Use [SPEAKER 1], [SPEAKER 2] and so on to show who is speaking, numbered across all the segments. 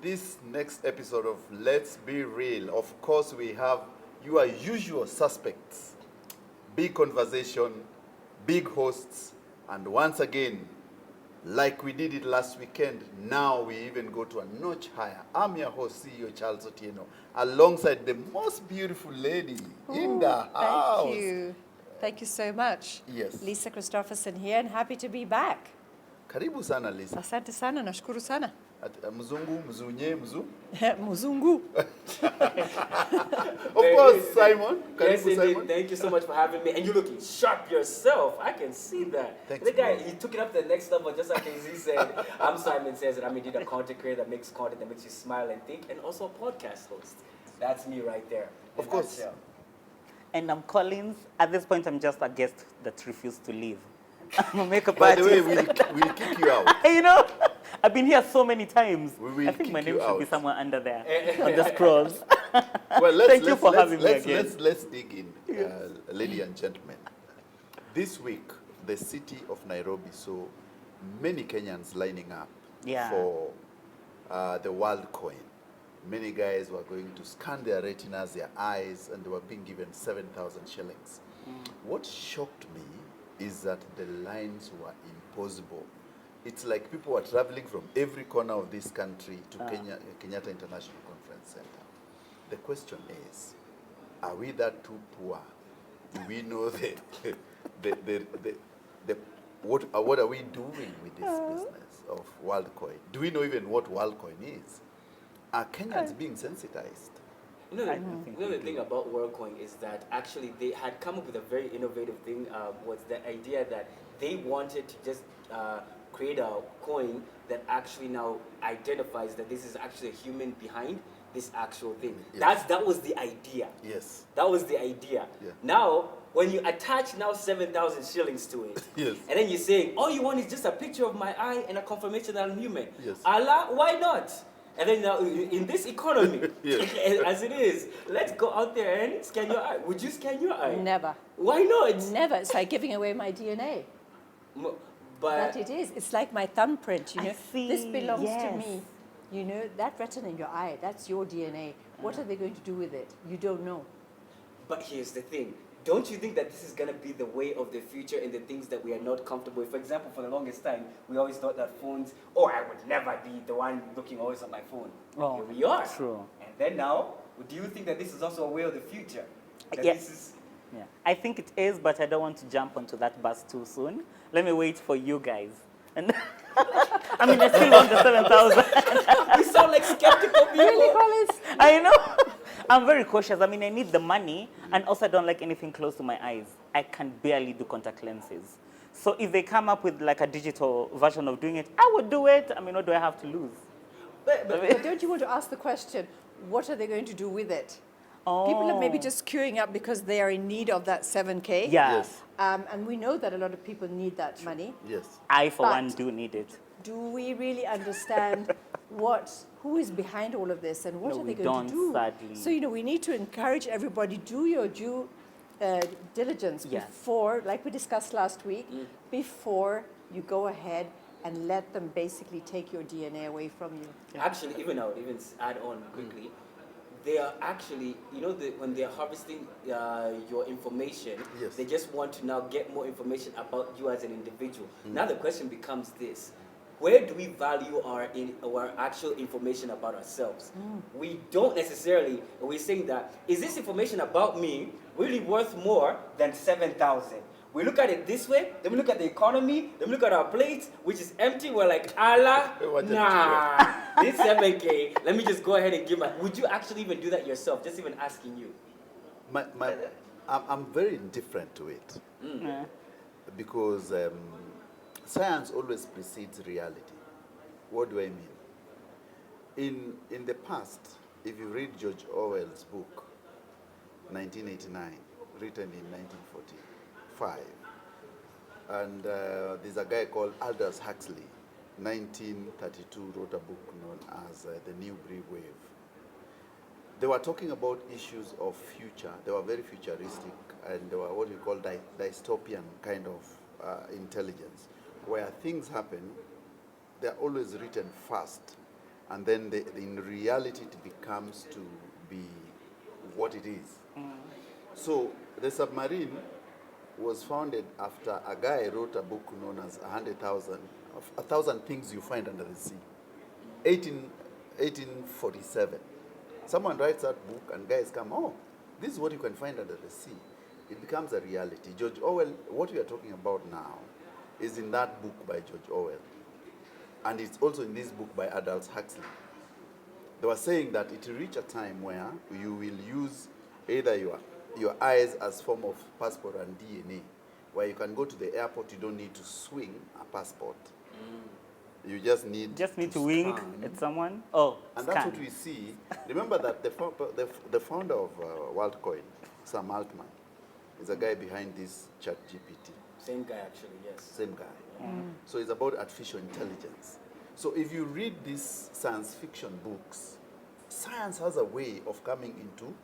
[SPEAKER 1] this next episode of Let's Be Real, of course, we have your usual suspects. Big conversation, big hosts, and once again, like we did it last weekend, now we even go to a notch higher. I'm your host, CEO Charles Otieno, alongside the most beautiful lady in the house.
[SPEAKER 2] Thank you. Thank you so much.
[SPEAKER 1] Yes.
[SPEAKER 2] Lisa Christopherson here, and happy to be back.
[SPEAKER 1] Karibu sana, Lisa.
[SPEAKER 2] Asante sana, nashukuru sana.
[SPEAKER 1] Mzungu, mzunye, mzu.
[SPEAKER 2] Muzungu.
[SPEAKER 1] Of course, Simon.
[SPEAKER 3] Yes,
[SPEAKER 1] Karibu,
[SPEAKER 3] indeed.
[SPEAKER 1] Simon.
[SPEAKER 3] Thank you so much for having me. And you're looking sharp yourself. I can see that.
[SPEAKER 1] Thanks,
[SPEAKER 3] the guy,
[SPEAKER 1] bro.
[SPEAKER 3] he took it up to the next level, just like he said. I'm Simon Says, and I'm indeed a content creator that makes content that makes you smile and think, and also a podcast host. That's me right there.
[SPEAKER 1] Of course.
[SPEAKER 4] And I'm Collins. At this point, I'm just a guest that refused to leave. I'm a makeup
[SPEAKER 1] By the
[SPEAKER 4] artist.
[SPEAKER 1] way, we'll kick you out.
[SPEAKER 4] You know, I've been here so many times.
[SPEAKER 1] We will
[SPEAKER 4] I think my
[SPEAKER 1] kick
[SPEAKER 4] name
[SPEAKER 1] you
[SPEAKER 4] should be
[SPEAKER 1] out.
[SPEAKER 4] somewhere under there on the scrolls.
[SPEAKER 1] Well,
[SPEAKER 4] Thank you for having me again.
[SPEAKER 1] Let's dig in, ladies and gentlemen. This week, the city of Nairobi saw many Kenyans lining up for the world coin. Many guys were going to scan their retinas, their eyes, and they were being given 7,000 shillings. What shocked me is that the lines were impossible. It's like people were traveling from every corner of this country to Kenyatta International Conference Center. The question is, are we that too poor? Do we know what are we doing with this business of WorldCoin? Do we know even what WorldCoin is? Are Kenyans being sensitized?
[SPEAKER 3] You know the thing about WorldCoin is that actually they had come up with a very innovative thing. Was the idea that they wanted to just create a coin that actually now identifies that this is actually a human behind this actual thing.
[SPEAKER 1] Yes.
[SPEAKER 3] That was the idea.
[SPEAKER 1] Yes.
[SPEAKER 3] That was the idea.
[SPEAKER 1] Yeah.
[SPEAKER 3] Now, when you attach now 7,000 shillings to it,
[SPEAKER 1] Yes.
[SPEAKER 3] and then you're saying, all you want is just a picture of my eye and a confirmation that I'm human.
[SPEAKER 1] Yes.
[SPEAKER 3] Allah, why not? And then now, in this economy,
[SPEAKER 1] Yes.
[SPEAKER 3] as it is, let's go out there and scan your eye. Would you scan your eye?
[SPEAKER 2] Never.
[SPEAKER 3] Why not?
[SPEAKER 2] Never. It's like giving away my DNA. But it is. It's like my thumbprint, you know. This belongs to me. You know, that retina in your eye, that's your DNA. What are they going to do with it? You don't know.
[SPEAKER 3] But here's the thing. Don't you think that this is going to be the way of the future and the things that we are not comfortable with? For example, for the longest time, we always thought that phones, I would never be the one looking always at my phone.
[SPEAKER 4] Oh,
[SPEAKER 3] here we are.
[SPEAKER 4] true.
[SPEAKER 3] And then now, do you think that this is also a way of the future? That
[SPEAKER 4] Yes.
[SPEAKER 3] this is
[SPEAKER 4] Yeah. I think it is, but I don't want to jump onto that bus too soon. Let me wait for you guys. And I mean, I still want the 7,000.
[SPEAKER 3] we sound like skeptical people.
[SPEAKER 2] Really, Collins?
[SPEAKER 4] I know. I'm very cautious. I mean, I need the money, and also I don't like anything close to my eyes. I can barely do contact lenses. So if they come up with like a digital version of doing it, I would do it. I mean, what do I have to lose?
[SPEAKER 2] But don't you want to ask the question, what are they going to do with it? People are maybe just queuing up because they are in need of that 7K.
[SPEAKER 4] Yeah.
[SPEAKER 1] Yes.
[SPEAKER 2] And we know that a lot of people need that money.
[SPEAKER 1] Yes.
[SPEAKER 4] I, for
[SPEAKER 2] But-
[SPEAKER 4] one, do need it.
[SPEAKER 2] Do we really understand who is behind all of this and what
[SPEAKER 4] No,
[SPEAKER 2] are they
[SPEAKER 4] we
[SPEAKER 2] going to
[SPEAKER 4] don't,
[SPEAKER 2] do?
[SPEAKER 4] sadly.
[SPEAKER 2] So, you know, we need to encourage everybody, do your due diligence
[SPEAKER 4] Yes.
[SPEAKER 2] before, like we discussed last week, before you go ahead and let them basically take your DNA away from you.
[SPEAKER 3] Actually, even I would even add on quickly. They are actually, when they are harvesting your information,
[SPEAKER 1] Yes.
[SPEAKER 3] they just want to now get more information about you as an individual. Now the question becomes this. Where do we value our actual information about ourselves? We don't necessarily, we're saying that, is this information about me really worth more than 7,000? We look at it this way, then we look at the economy, then we look at our plates, which is empty. We're like, Allah, nah, this 7K, let me just go ahead and give my... Would you actually even do that yourself? Just even asking you.
[SPEAKER 1] I'm very indifferent to it because science always precedes reality. What do I mean? In the past, if you read George Orwell's book, 1989, written in 1945, and there's a guy called Aldous Huxley, 1932, wrote a book known as The New Green Wave. They were talking about issues of future. They were very futuristic, and they were what we call dystopian kind of intelligence, where things happen, they're always written fast, and then in reality it becomes to be what it is. So the submarine was founded after a guy wrote a book known as 1,000 Things You Find Under the Sea, 1847. Someone writes that book and guys come, oh, this is what you can find under the sea. It becomes a reality. George Orwell, what we are talking about now, is in that book by George Orwell. And it's also in this book by Aldous Huxley. They were saying that it will reach a time where you will use either your eyes as form of passport and DNA, where you can go to the airport, you don't need to swing a passport. You just need
[SPEAKER 4] to wink at someone. Oh,
[SPEAKER 1] and
[SPEAKER 4] scan.
[SPEAKER 1] that's what we see. Remember that the founder of WorldCoin, Sam Altman, is a guy behind this ChatGPT.
[SPEAKER 3] Same guy, actually, yes.
[SPEAKER 1] Same guy. So it's about artificial intelligence. So if you read these science fiction books, science has a way of coming into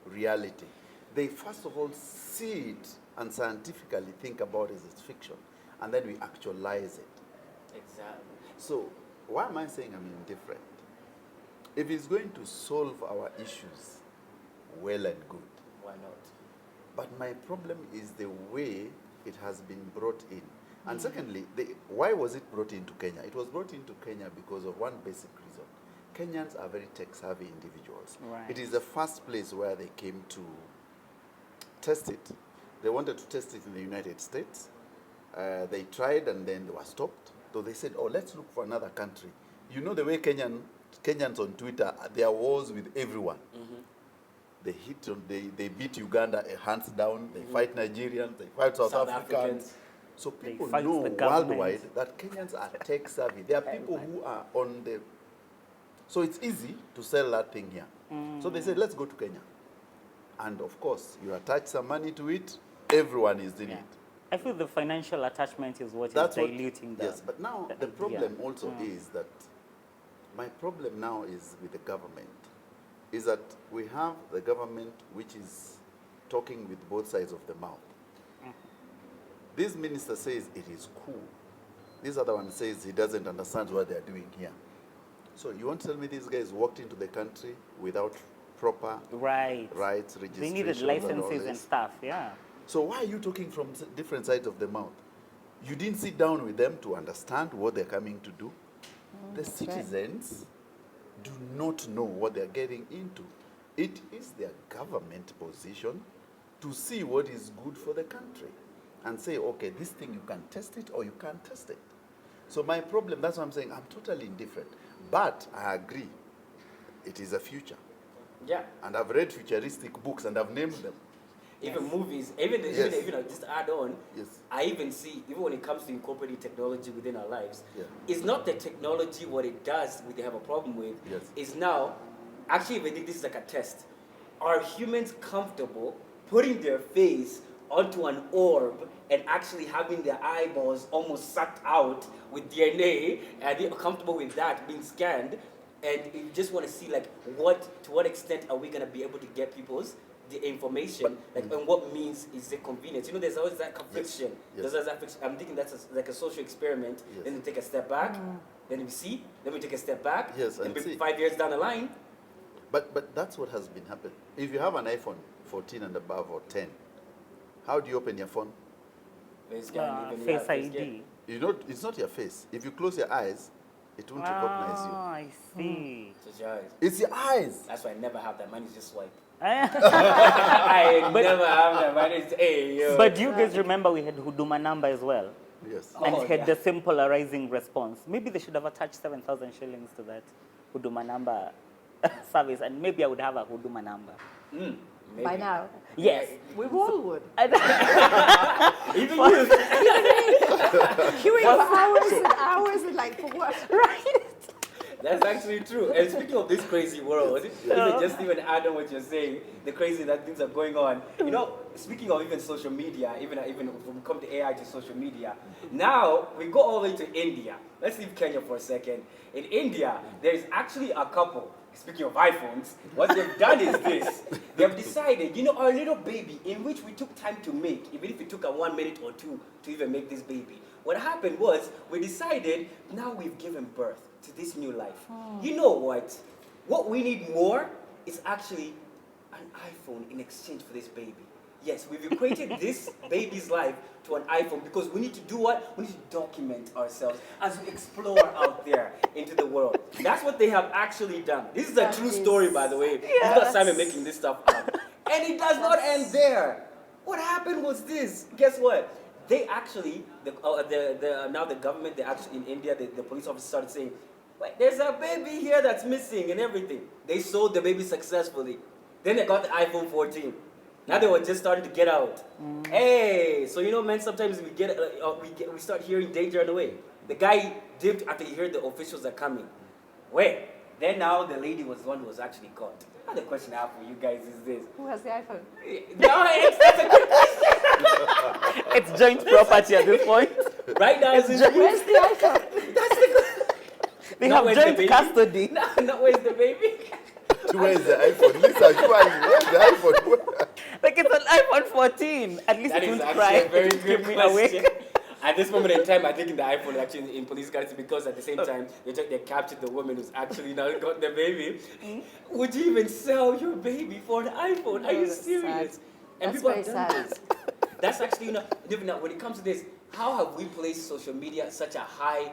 [SPEAKER 1] reality. They first of all see it and scientifically think about it as fiction, and then we actualize it.
[SPEAKER 3] Exactly.
[SPEAKER 1] So why am I saying I'm indifferent? If it's going to solve our issues, well and good.
[SPEAKER 3] Why not?
[SPEAKER 1] But my problem is the way it has been brought in. And secondly, why was it brought into Kenya? It was brought into Kenya because of one basic reason. Kenyans are very tech-savvy individuals.
[SPEAKER 4] Right.
[SPEAKER 1] It is the first place where they came to test it. They wanted to test it in the United States. They tried and then they were stopped. So they said, oh, let's look for another country. You know the way Kenyans on Twitter, they are wars with everyone. They beat Uganda hands down. They fight Nigerians. They fight South Africans. So people know worldwide that Kenyans are tech savvy. There are people who are on the... So it's easy to sell that thing here. So they said, let's go to Kenya. And of course, you attach some money to it, everyone is in it.
[SPEAKER 4] I feel the financial attachment is what is diluting that.
[SPEAKER 1] Yes, but now the problem also is that my problem now is with the government, is that we have the government which is talking with both sides of the mouth. This minister says it is cool. This other one says he doesn't understand what they're doing here. So you want to tell me these guys walked into the country without proper rights, registration?
[SPEAKER 4] They needed licenses and stuff, yeah.
[SPEAKER 1] So why are you talking from different sides of the mouth? You didn't sit down with them to understand what they're coming to do. The citizens do not know what they're getting into. It is their government position to see what is good for the country and say, okay, this thing you can test it or you can't test it. So my problem, that's what I'm saying, I'm totally indifferent. But I agree, it is a future.
[SPEAKER 3] Yeah.
[SPEAKER 1] And I've read futuristic books and I've named them.
[SPEAKER 3] Even movies, even just add on, I even see, even when it comes to incorporating technology within our lives, it's not the technology what it does, we have a problem with, is now, actually if I think this is like a test, are humans comfortable putting their face onto an orb and actually having their eyeballs almost sucked out with DNA, and they're comfortable with that being scanned, and you just want to see like to what extent are we going to be able to get the information, like, and what means is the convenience. You know, there's always that confliction. There's always that friction. I'm thinking that's like a social experiment. Then we take a step back. Then we see. Then we take a step back. And maybe 5 years down the line.
[SPEAKER 1] But that's what has been happening. If you have an iPhone 14 and above or 10, how do you open your phone?
[SPEAKER 4] Face ID.
[SPEAKER 1] You know, it's not your face. If you close your eyes, it won't recognize you.
[SPEAKER 4] I see.
[SPEAKER 3] So it's your eyes.
[SPEAKER 1] It's your eyes.
[SPEAKER 3] That's why I never have that. Mine is just swipe.
[SPEAKER 4] I
[SPEAKER 3] never have that. Mine is, hey, yo.
[SPEAKER 4] But do you guys remember we had Huduma number as well?
[SPEAKER 1] Yes.
[SPEAKER 4] And it had the same polarizing response. Maybe they should have attached 7,000 shillings to that Huduma number service, and maybe I would have a Huduma number.
[SPEAKER 3] Maybe.
[SPEAKER 2] By now.
[SPEAKER 4] Yes.
[SPEAKER 2] We all would.
[SPEAKER 3] Even you.
[SPEAKER 2] Queuing for hours and hours and like for what?
[SPEAKER 4] Right.
[SPEAKER 3] That's actually true. And speaking of this crazy world, even add on what you're saying, the crazy that things are going on. You know, speaking of even social media, even when we come to AI to social media, now we go all the way to India. Let's leave Kenya for a second. In India, there's actually a couple speaking of iPhones, what they've done is this. They've decided, our little baby, in which we took time to make, even if it took 1 minute or two to even make this baby, what happened was we decided now we've given birth to this new life. You know what? What we need more is actually an iPhone in exchange for this baby. Yes, we've equated this baby's life to an iPhone because we need to do what? We need to document ourselves as we explore out there into the world. That's what they have actually done. This is a true story, by the way. It's not Simon making this stuff up. And it does not end there. What happened was this. Guess what? They actually, now the government, they actually in India, the police officers started saying, wait, there's a baby here that's missing and everything. They sold the baby successfully. Then they got the iPhone 14. Now they were just starting to get out. Hey, so man, sometimes we start hearing danger on the way. The guy dipped after he heard the officials are coming. Wait, then now the lady was the one who was actually caught. Now the question I have for you guys is this:
[SPEAKER 2] Who has the iPhone?
[SPEAKER 3] No, that's a good question.
[SPEAKER 4] It's joint property at this point.
[SPEAKER 3] Right now,
[SPEAKER 2] Where's the iPhone?
[SPEAKER 3] That's the good.
[SPEAKER 4] They have joint custody.
[SPEAKER 3] No, where's the baby?
[SPEAKER 1] Where's the iPhone? Lisa, where's the iPhone?
[SPEAKER 4] Like it's an iPhone 14. At least
[SPEAKER 3] That
[SPEAKER 4] it
[SPEAKER 3] is
[SPEAKER 4] won't
[SPEAKER 3] actually
[SPEAKER 4] cry.
[SPEAKER 3] a very
[SPEAKER 4] It
[SPEAKER 3] good
[SPEAKER 4] keep me
[SPEAKER 3] question.
[SPEAKER 4] awake.
[SPEAKER 3] At this moment in time, I think in the iPhone actually in police custody because at the same time they captured the woman who's actually now got the baby. Would you even sell your baby for an iPhone? Are you
[SPEAKER 2] that's
[SPEAKER 3] serious?
[SPEAKER 2] sad.
[SPEAKER 3] And
[SPEAKER 2] That's
[SPEAKER 3] people
[SPEAKER 2] very
[SPEAKER 3] have done
[SPEAKER 2] sad.
[SPEAKER 3] this. That's actually now when it comes to this, how have we placed social media at such a high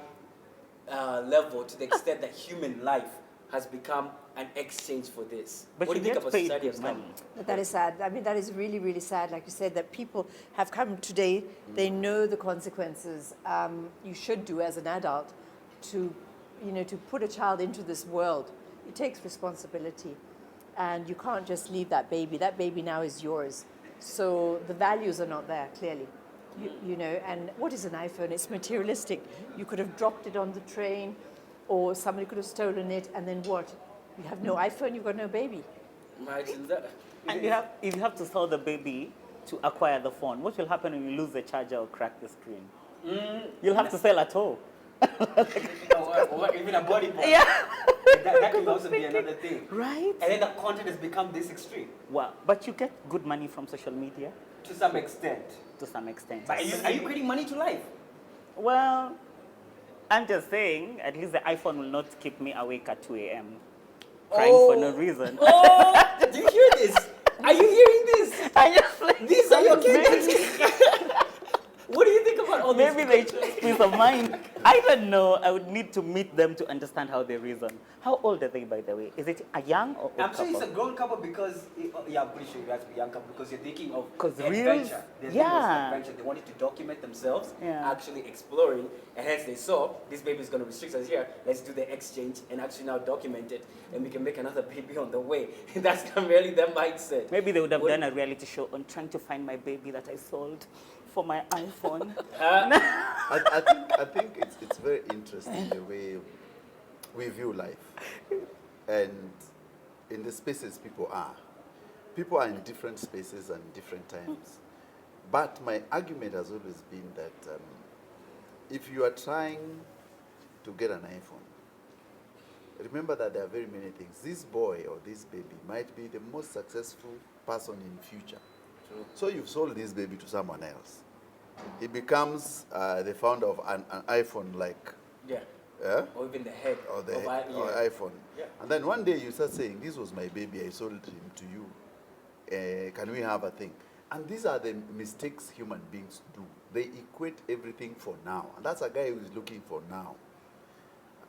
[SPEAKER 3] level to the extent that human life has become an exchange for this?
[SPEAKER 4] But
[SPEAKER 3] What do
[SPEAKER 4] you
[SPEAKER 3] you think
[SPEAKER 4] get
[SPEAKER 3] about
[SPEAKER 4] paid
[SPEAKER 3] society
[SPEAKER 4] good
[SPEAKER 3] has come?
[SPEAKER 4] money.
[SPEAKER 2] But that is sad. I mean, that is really, really sad. Like you said, that people have come today, they know the consequences you should do as an adult to, to put a child into this world. It takes responsibility. And you can't just leave that baby. That baby now is yours. So the values are not there, clearly. And what is an iPhone? It's materialistic. You could have dropped it on the train, or somebody could have stolen it, and then what? You have no iPhone, you've got no baby.
[SPEAKER 3] Imagine that.
[SPEAKER 4] And if you have to sell the baby to acquire the phone, what will happen when you lose the charger or crack the screen? You'll have to sell at all.
[SPEAKER 3] or even a body part.
[SPEAKER 4] Yeah.
[SPEAKER 3] That could also be another thing.
[SPEAKER 4] Right?
[SPEAKER 3] And then the content has become this extreme.
[SPEAKER 4] Wow. But you get good money from social media
[SPEAKER 3] To some extent.
[SPEAKER 4] to some extent.
[SPEAKER 3] But are you creating money to life?
[SPEAKER 4] Well, I'm just saying, at least the iPhone will not keep me awake at 2 a.m. crying for no reason.
[SPEAKER 3] Oh, do you hear this? Are you hearing this?
[SPEAKER 4] I just like,
[SPEAKER 3] These are your kids. What do you think about all this?
[SPEAKER 4] maybe they choose peace of mind. I don't know. I would need to meet them to understand how they reason. How old are they, by the way? Is it a young or old
[SPEAKER 3] I'm sure
[SPEAKER 4] couple?
[SPEAKER 3] it's a grown couple because, I'm pretty sure you have to be a young couple because you're thinking of
[SPEAKER 4] 'Cause
[SPEAKER 3] adventure.
[SPEAKER 4] reels?
[SPEAKER 3] They're thinking
[SPEAKER 4] Yeah.
[SPEAKER 3] of adventure. They wanted to document themselves,
[SPEAKER 4] Yeah.
[SPEAKER 3] actually exploring, and hence they saw this baby is going to restrict us here. Let's do the exchange and actually now document it, and we can make another baby on the way. That's really their mindset.
[SPEAKER 4] Maybe they would have
[SPEAKER 3] What-
[SPEAKER 4] done a reality show on trying to find my baby that I sold for my iPhone.
[SPEAKER 1] I think it's very interesting the way we view life and in the spaces people are. People are in different spaces and different times. But my argument has always been that if you are trying to get an iPhone, remember that there are very many things. This boy or this baby might be the most successful person in future.
[SPEAKER 3] True.
[SPEAKER 1] So you've sold this baby to someone else. He becomes the founder of an iPhone like,
[SPEAKER 3] Yeah. Or even the head
[SPEAKER 1] or the
[SPEAKER 3] of
[SPEAKER 1] or
[SPEAKER 3] yeah.
[SPEAKER 1] iPhone.
[SPEAKER 3] Yeah.
[SPEAKER 1] And then one day you start saying, this was my baby, I sold him to you. Can we have a thing? And these are the mistakes human beings do. They equate everything for now. And that's a guy who is looking for now.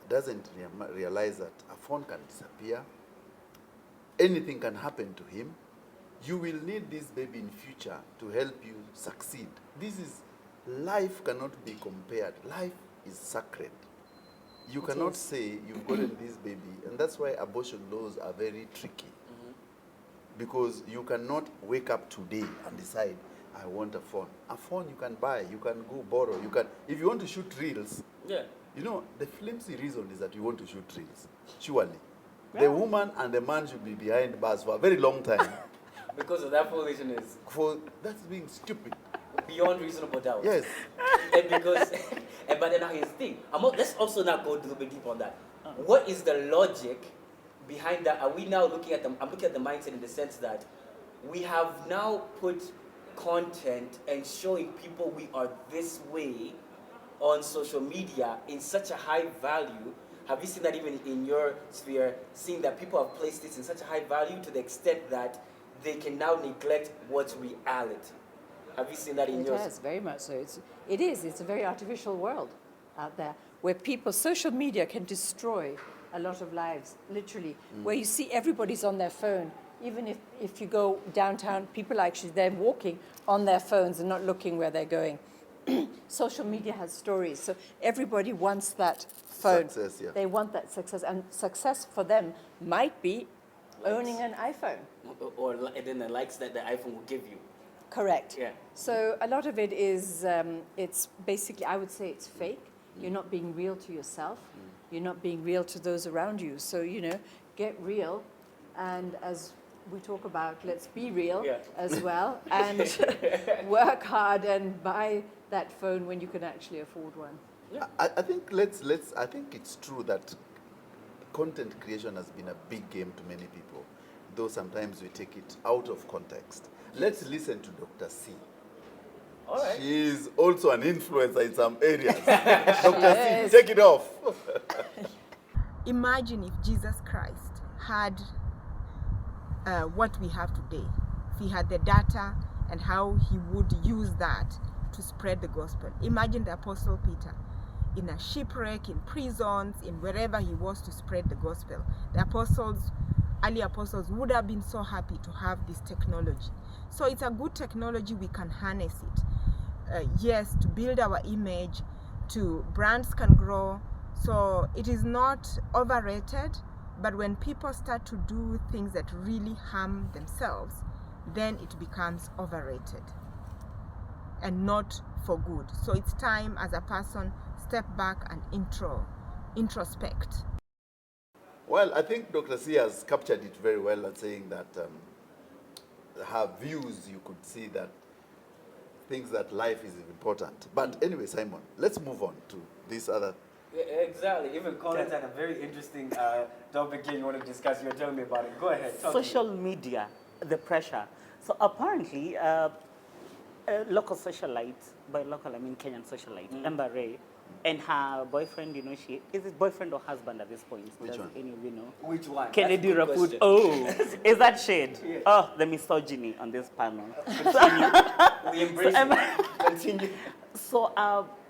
[SPEAKER 1] Doesn't realize that a phone can disappear. Anything can happen to him. You will need this baby in future to help you succeed. Life cannot be compared. Life is sacred. You cannot say you've gotten this baby, and that's why abortion laws are very tricky. Because you cannot wake up today and decide, I want a phone. A phone you can buy, you can go borrow, if you want to shoot reels,
[SPEAKER 3] Yeah.
[SPEAKER 1] the flimsy reason is that you want to shoot reels, surely. The woman and the man should be behind bars for a very long time.
[SPEAKER 3] Because of that foolishness.
[SPEAKER 1] That's being stupid.
[SPEAKER 3] Beyond reasonable doubt.
[SPEAKER 1] Yes.
[SPEAKER 3] But then now here's the thing. Let's also now go a little bit deep on that. What is the logic behind that, are we now looking at I'm looking at the mindset in the sense that we have now put content and showing people we are this way on social media in such a high value. Have you seen that even in your sphere, seeing that people have placed this in such a high value to the extent that they can now neglect what's reality? Have you seen that in yours?
[SPEAKER 2] Yes, very much so. It's a very artificial world out there where social media can destroy a lot of lives, literally, where you see everybody's on their phone. Even if you go downtown, people are actually there walking on their phones and not looking where they're going. Social media has stories, so everybody wants that phone.
[SPEAKER 1] Success, yeah.
[SPEAKER 2] They want that success, and success for them might be owning an iPhone.
[SPEAKER 3] Or then the likes that the iPhone will give you.
[SPEAKER 2] Correct.
[SPEAKER 3] Yeah.
[SPEAKER 2] So a lot of it is, it's basically, I would say it's fake. You're not being real to yourself. You're not being real to those around you. So, get real. And as we talk about, let's be real as well. And work hard and buy that phone when you can actually afford one.
[SPEAKER 1] Yeah. I think I think it's true that content creation has been a big game to many people, though sometimes we take it out of context. Let's listen to Dr. C.
[SPEAKER 3] All right.
[SPEAKER 1] She is also an influencer in some areas. Dr. C, take it off.
[SPEAKER 5] Imagine if Jesus Christ had what we have today, if he had the data and how he would use that to spread the gospel. Imagine the Apostle Peter in a shipwreck, in prisons, in wherever he was to spread the gospel. The early apostles would have been so happy to have this technology. So it's a good technology, we can harness it. Yes, to build our image, brands can grow. So it is not overrated, but when people start to do things that really harm themselves, then it becomes overrated and not for good. So it's time as a person, step back and introspect.
[SPEAKER 1] Well, I think Dr. C has captured it very well at saying that her views, you could see that things that life is important. But anyway, Simon, let's move on to this other.
[SPEAKER 3] Yeah, exactly. Even Collins had a very interesting topic here you want to discuss. You were telling me about it. Go ahead.
[SPEAKER 4] Social media, the pressure. So apparently, a local socialite, by local I mean Kenyan socialite, Ember Ray, and her boyfriend, is it boyfriend or husband at this point?
[SPEAKER 1] Which one?
[SPEAKER 4] Any of you know?
[SPEAKER 3] Which one?
[SPEAKER 4] Kennedy
[SPEAKER 3] That's a good
[SPEAKER 4] Rapud.
[SPEAKER 3] question.
[SPEAKER 4] Oh, is that shade?
[SPEAKER 3] Yeah.
[SPEAKER 4] Oh, the misogyny on this panel.
[SPEAKER 3] We embrace it. Continue.
[SPEAKER 4] So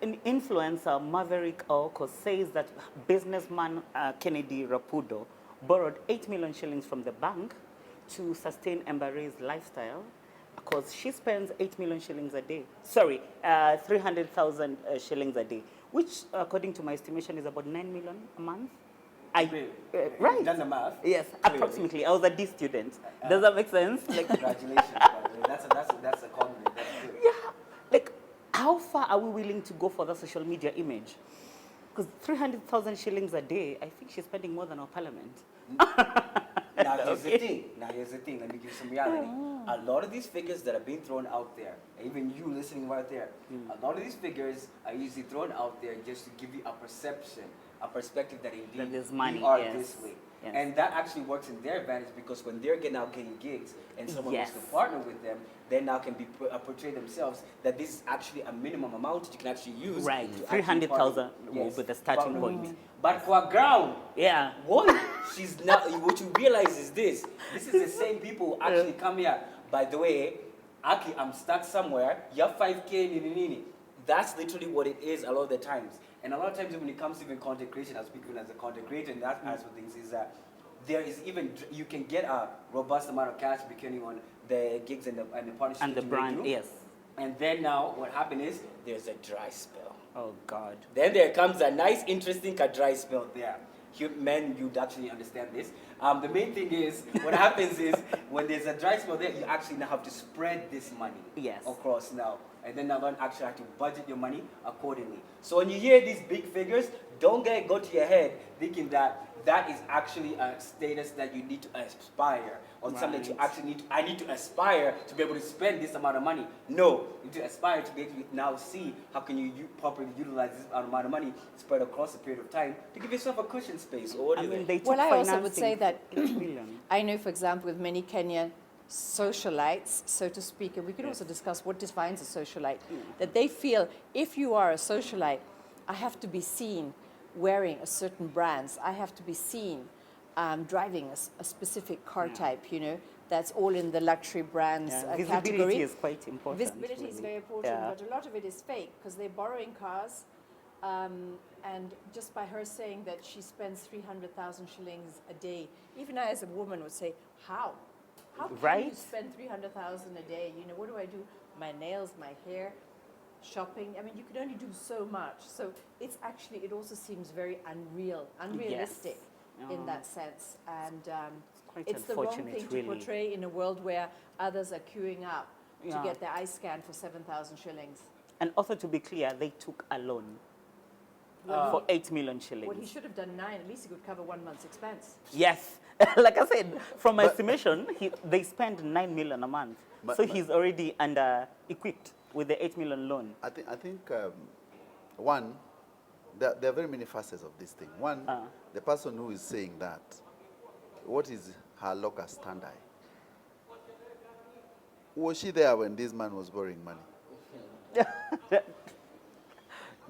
[SPEAKER 4] an influencer, Maverick Oko, says that businessman Kennedy Rapudo borrowed 8 million shillings from the bank to sustain Embere's lifestyle because she spends 8 million shillings a day. Sorry, 300,000 shillings a day, which according to my estimation is about 9 million a month. Right.
[SPEAKER 3] You've done the math.
[SPEAKER 4] Yes,
[SPEAKER 3] Clearly.
[SPEAKER 4] approximately. I was a D student. Does that make sense? Like,
[SPEAKER 3] Congratulations, by the way. That's a compliment. That's good.
[SPEAKER 4] yeah. Like, how far are we willing to go for the social media image? Because 300,000 shillings a day, I think she's spending more than our parliament.
[SPEAKER 3] Now here's the thing. Let me give you some reality. A lot of these figures that are being thrown out there, even you listening right there, a lot of these figures are usually thrown out there just to give you a perception, a perspective that indeed
[SPEAKER 4] That there's money,
[SPEAKER 3] you are
[SPEAKER 4] yes.
[SPEAKER 3] this way.
[SPEAKER 4] Yes.
[SPEAKER 3] And that actually works in their advantage because when they're getting gigs and someone
[SPEAKER 4] Yes.
[SPEAKER 3] wants to partner with them, they now can be portray themselves that this is actually a minimum amount that you can actually use.
[SPEAKER 4] Right,
[SPEAKER 3] to actually
[SPEAKER 4] 300,000
[SPEAKER 3] partner.
[SPEAKER 4] will be the starting
[SPEAKER 3] Partner
[SPEAKER 4] point.
[SPEAKER 3] with me. But for a ground,
[SPEAKER 4] Yeah.
[SPEAKER 3] one, she's not. What you realize is this. This is the same people who actually come here. By the way, Aki, I'm stuck somewhere. You have 5K, nini. That's literally what it is a lot of the times. And a lot of times when it comes to even content creation, I speak even as a content creator, and that aspect of things is that there is even, you can get a robust amount of cash depending on the gigs and the partnership
[SPEAKER 4] And the
[SPEAKER 3] that you
[SPEAKER 4] brand,
[SPEAKER 3] may do.
[SPEAKER 4] yes.
[SPEAKER 3] And then now what happened is there's a dry spell.
[SPEAKER 4] Oh, God.
[SPEAKER 3] Then there comes a nice, interesting dry spell there. Men, you'd actually understand this. The main thing is, what happens is, when there's a dry spell there, you actually now have to spread this money
[SPEAKER 4] Yes.
[SPEAKER 3] across now. and then now actually have to budget your money accordingly. So when you hear these big figures, don't go to your head thinking that that is actually a status that you need to aspire, or something that you actually need. I need to aspire to be able to spend this amount of money. No, you need to aspire to be able to now see how can you properly utilize this amount of money spread across a period of time to give yourself a cushion space. Or what do you think?
[SPEAKER 4] They took
[SPEAKER 2] Well, I also would say
[SPEAKER 4] financing
[SPEAKER 2] that
[SPEAKER 4] for 8 million.
[SPEAKER 2] I know, for example, with many Kenyan socialites, so to speak, and we could also discuss what defines a socialite, that they feel if you are a socialite, I have to be seen wearing a certain brands. I have to be seen driving a specific car type, you know, that's all in the luxury brands
[SPEAKER 4] Visibility
[SPEAKER 2] category.
[SPEAKER 4] is quite important.
[SPEAKER 2] Visibility is very important,
[SPEAKER 4] Yeah.
[SPEAKER 2] but a lot of it is fake because they're borrowing cars. And just by her saying that she spends 300,000 shillings a day, even I as a woman would say, how? How can you
[SPEAKER 4] Right?
[SPEAKER 2] spend 300,000 a day? You know, what do I do? My nails, my hair, shopping. I mean, you can only do so much. So it's actually, it also seems very unrealistic in that sense. And
[SPEAKER 4] quite
[SPEAKER 2] it's the wrong
[SPEAKER 4] unfortunate,
[SPEAKER 2] thing to
[SPEAKER 4] really.
[SPEAKER 2] portray in a world where others are queuing up to
[SPEAKER 4] Yeah.
[SPEAKER 2] get their eye scan for 7,000 shillings.
[SPEAKER 4] And also to be clear, they took a loan
[SPEAKER 2] Well,
[SPEAKER 4] for 8 million shillings.
[SPEAKER 2] Well, he should have done 9. At least he could cover 1 month's expense.
[SPEAKER 4] Yes. Like I said, from my estimation, they spend 9 million a month. So he's already equipped with the 8 million loan.
[SPEAKER 1] I think one, there are very many facets of this thing. One, the person who is saying that, what is her locus standi? Was she there when this man was borrowing money?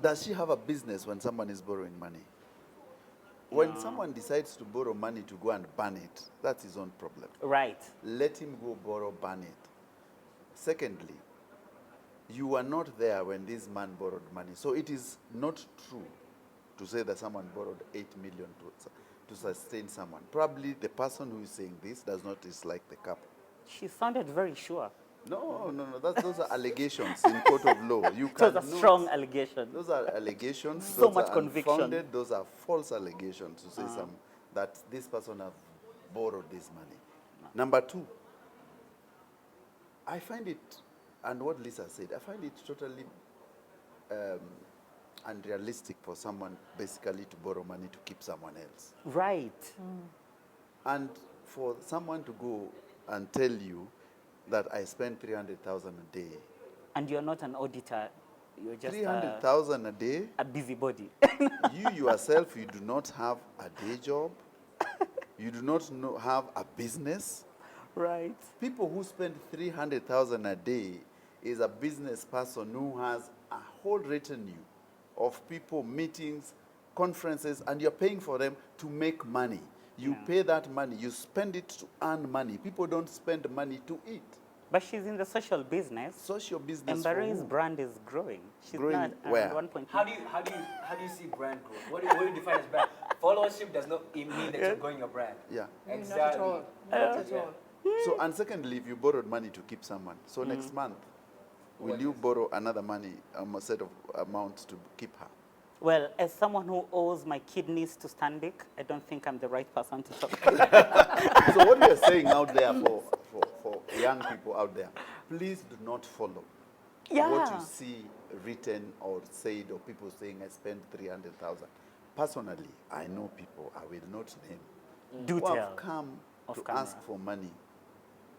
[SPEAKER 1] Does she have a business when someone is borrowing money? When someone decides to borrow money to go and burn it, that's his own problem.
[SPEAKER 4] Right.
[SPEAKER 1] Let him go borrow, burn it. Secondly, you were not there when this man borrowed money. So it is not true to say that someone borrowed 8 million to sustain someone. Probably the person who is saying this does not dislike the couple.
[SPEAKER 4] She sounded very sure.
[SPEAKER 1] No. Those are allegations in court of law. You
[SPEAKER 4] It was a
[SPEAKER 1] cannot-
[SPEAKER 4] strong allegation.
[SPEAKER 1] Those are allegations.
[SPEAKER 4] So
[SPEAKER 1] those
[SPEAKER 4] much
[SPEAKER 1] are
[SPEAKER 4] conviction.
[SPEAKER 1] unfounded, those are false allegations to say that this person have borrowed this money. Number two, I find it, and what Lisa said, I find it totally unrealistic for someone basically to borrow money to keep someone else.
[SPEAKER 4] Right.
[SPEAKER 1] And for someone to go and tell you that I spend 300,000 a day.
[SPEAKER 4] And you're not an auditor. You're just
[SPEAKER 1] 300,000 a day?
[SPEAKER 4] a busybody.
[SPEAKER 1] You yourself, you do not have a day job. You do not have a business.
[SPEAKER 4] Right.
[SPEAKER 1] People who spend 300,000 a day is a business person who has a whole retinue of people, meetings, conferences, and you're paying for them to make money. You pay that money, you spend it to earn money. People don't spend money to eat.
[SPEAKER 4] But she's in the social business.
[SPEAKER 1] Social business
[SPEAKER 4] And
[SPEAKER 1] for
[SPEAKER 4] Barry's
[SPEAKER 1] who?
[SPEAKER 4] brand is growing. She's
[SPEAKER 1] Growing
[SPEAKER 4] not
[SPEAKER 1] where?
[SPEAKER 4] at 1.2.
[SPEAKER 3] How do you see brand growth? What do you define as brand? Followership does not mean that you're growing your brand.
[SPEAKER 1] Yeah.
[SPEAKER 2] No,
[SPEAKER 3] Exactly.
[SPEAKER 2] not at all. Not at all.
[SPEAKER 1] So, and secondly, if you borrowed money to keep someone, so next month, will you borrow another money, a set of amounts to keep her?
[SPEAKER 4] Well, as someone who owes my kidneys to Stanbic, I don't think I'm the right person to talk to.
[SPEAKER 1] So what we are saying out there for young people out there, please do not follow what you see written or said or people saying I spent 300,000. Personally, I know people, I will not name,
[SPEAKER 4] Do
[SPEAKER 1] who
[SPEAKER 4] tell.
[SPEAKER 1] have come
[SPEAKER 4] Off
[SPEAKER 1] to
[SPEAKER 4] camera.
[SPEAKER 1] ask for money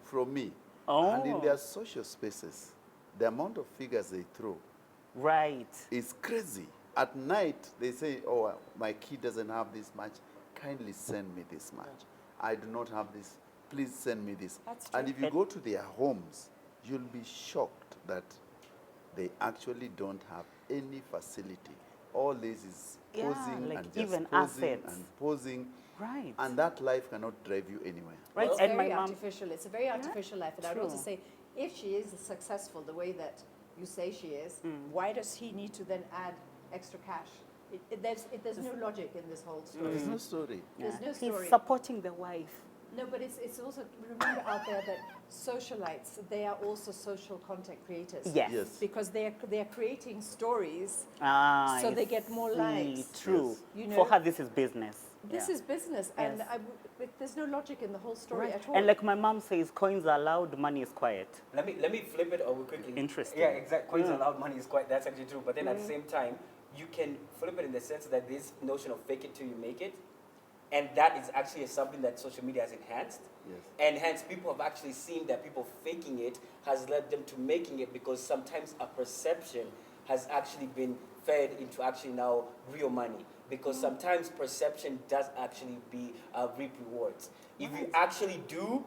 [SPEAKER 1] from me.
[SPEAKER 4] Oh.
[SPEAKER 1] And in their social spaces, the amount of figures they throw
[SPEAKER 4] Right.
[SPEAKER 1] is crazy. At night, they say, oh, my kid doesn't have this much. Kindly send me this much. I do not have this. Please send me this.
[SPEAKER 2] That's
[SPEAKER 1] And
[SPEAKER 2] true.
[SPEAKER 1] if you go to their homes, you'll be shocked that they actually don't have any facility. All this is posing
[SPEAKER 4] like
[SPEAKER 1] and just
[SPEAKER 4] even
[SPEAKER 1] posing
[SPEAKER 4] assets.
[SPEAKER 1] and posing.
[SPEAKER 4] Right.
[SPEAKER 1] And that life cannot drive you anywhere.
[SPEAKER 4] Right.
[SPEAKER 2] It's
[SPEAKER 4] And my
[SPEAKER 2] very
[SPEAKER 4] mom.
[SPEAKER 2] artificial. It's a very artificial life. And I would also
[SPEAKER 4] True.
[SPEAKER 2] say, if she is successful the way that you say she is, why does he need to then add extra cash? There's no logic in this whole story.
[SPEAKER 1] There's no story.
[SPEAKER 2] There's no
[SPEAKER 4] He's
[SPEAKER 2] story.
[SPEAKER 4] supporting the wife.
[SPEAKER 2] No, but it's also, remember out there that socialites, they are also social content creators.
[SPEAKER 4] Yes.
[SPEAKER 1] Yes.
[SPEAKER 2] Because they're creating stories
[SPEAKER 4] Ah,
[SPEAKER 2] so
[SPEAKER 4] I
[SPEAKER 2] they get more
[SPEAKER 4] see.
[SPEAKER 2] likes.
[SPEAKER 4] True.
[SPEAKER 2] You know?
[SPEAKER 4] For her, this is business.
[SPEAKER 2] This is business, and there's no logic in the whole story at all.
[SPEAKER 4] And like my mom says, coins are loud, money is quiet.
[SPEAKER 3] Let me flip it over quickly.
[SPEAKER 4] Interesting.
[SPEAKER 3] Yeah, exactly. Coins are loud, money is quiet. That's actually true. But then at the same time, you can flip it in the sense that this notion of fake it till you make it, and that is actually something that social media has enhanced.
[SPEAKER 1] Yes.
[SPEAKER 3] And hence, people have actually seen that people faking it has led them to making it, because sometimes a perception has actually been fed into actually now real money. Because sometimes perception does actually reap rewards. If you actually do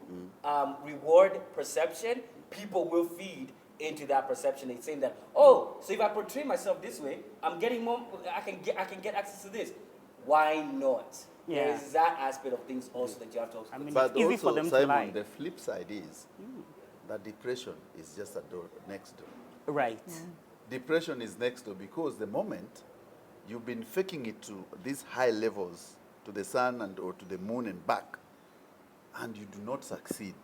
[SPEAKER 3] reward perception, people will feed into that perception. It's saying that, oh, so if I portray myself this way, I'm getting more. I can get access to this. Why not?
[SPEAKER 4] Yeah.
[SPEAKER 3] There is that aspect of things also that you have to.
[SPEAKER 4] I mean,
[SPEAKER 1] But
[SPEAKER 4] it's easy
[SPEAKER 1] also,
[SPEAKER 4] for them to
[SPEAKER 1] Simon,
[SPEAKER 4] lie.
[SPEAKER 1] the flip side is that depression is just a door next door.
[SPEAKER 4] Right.
[SPEAKER 1] Depression is next door because the moment you've been faking it to these high levels, to the sun or to the moon and back, and you do not succeed.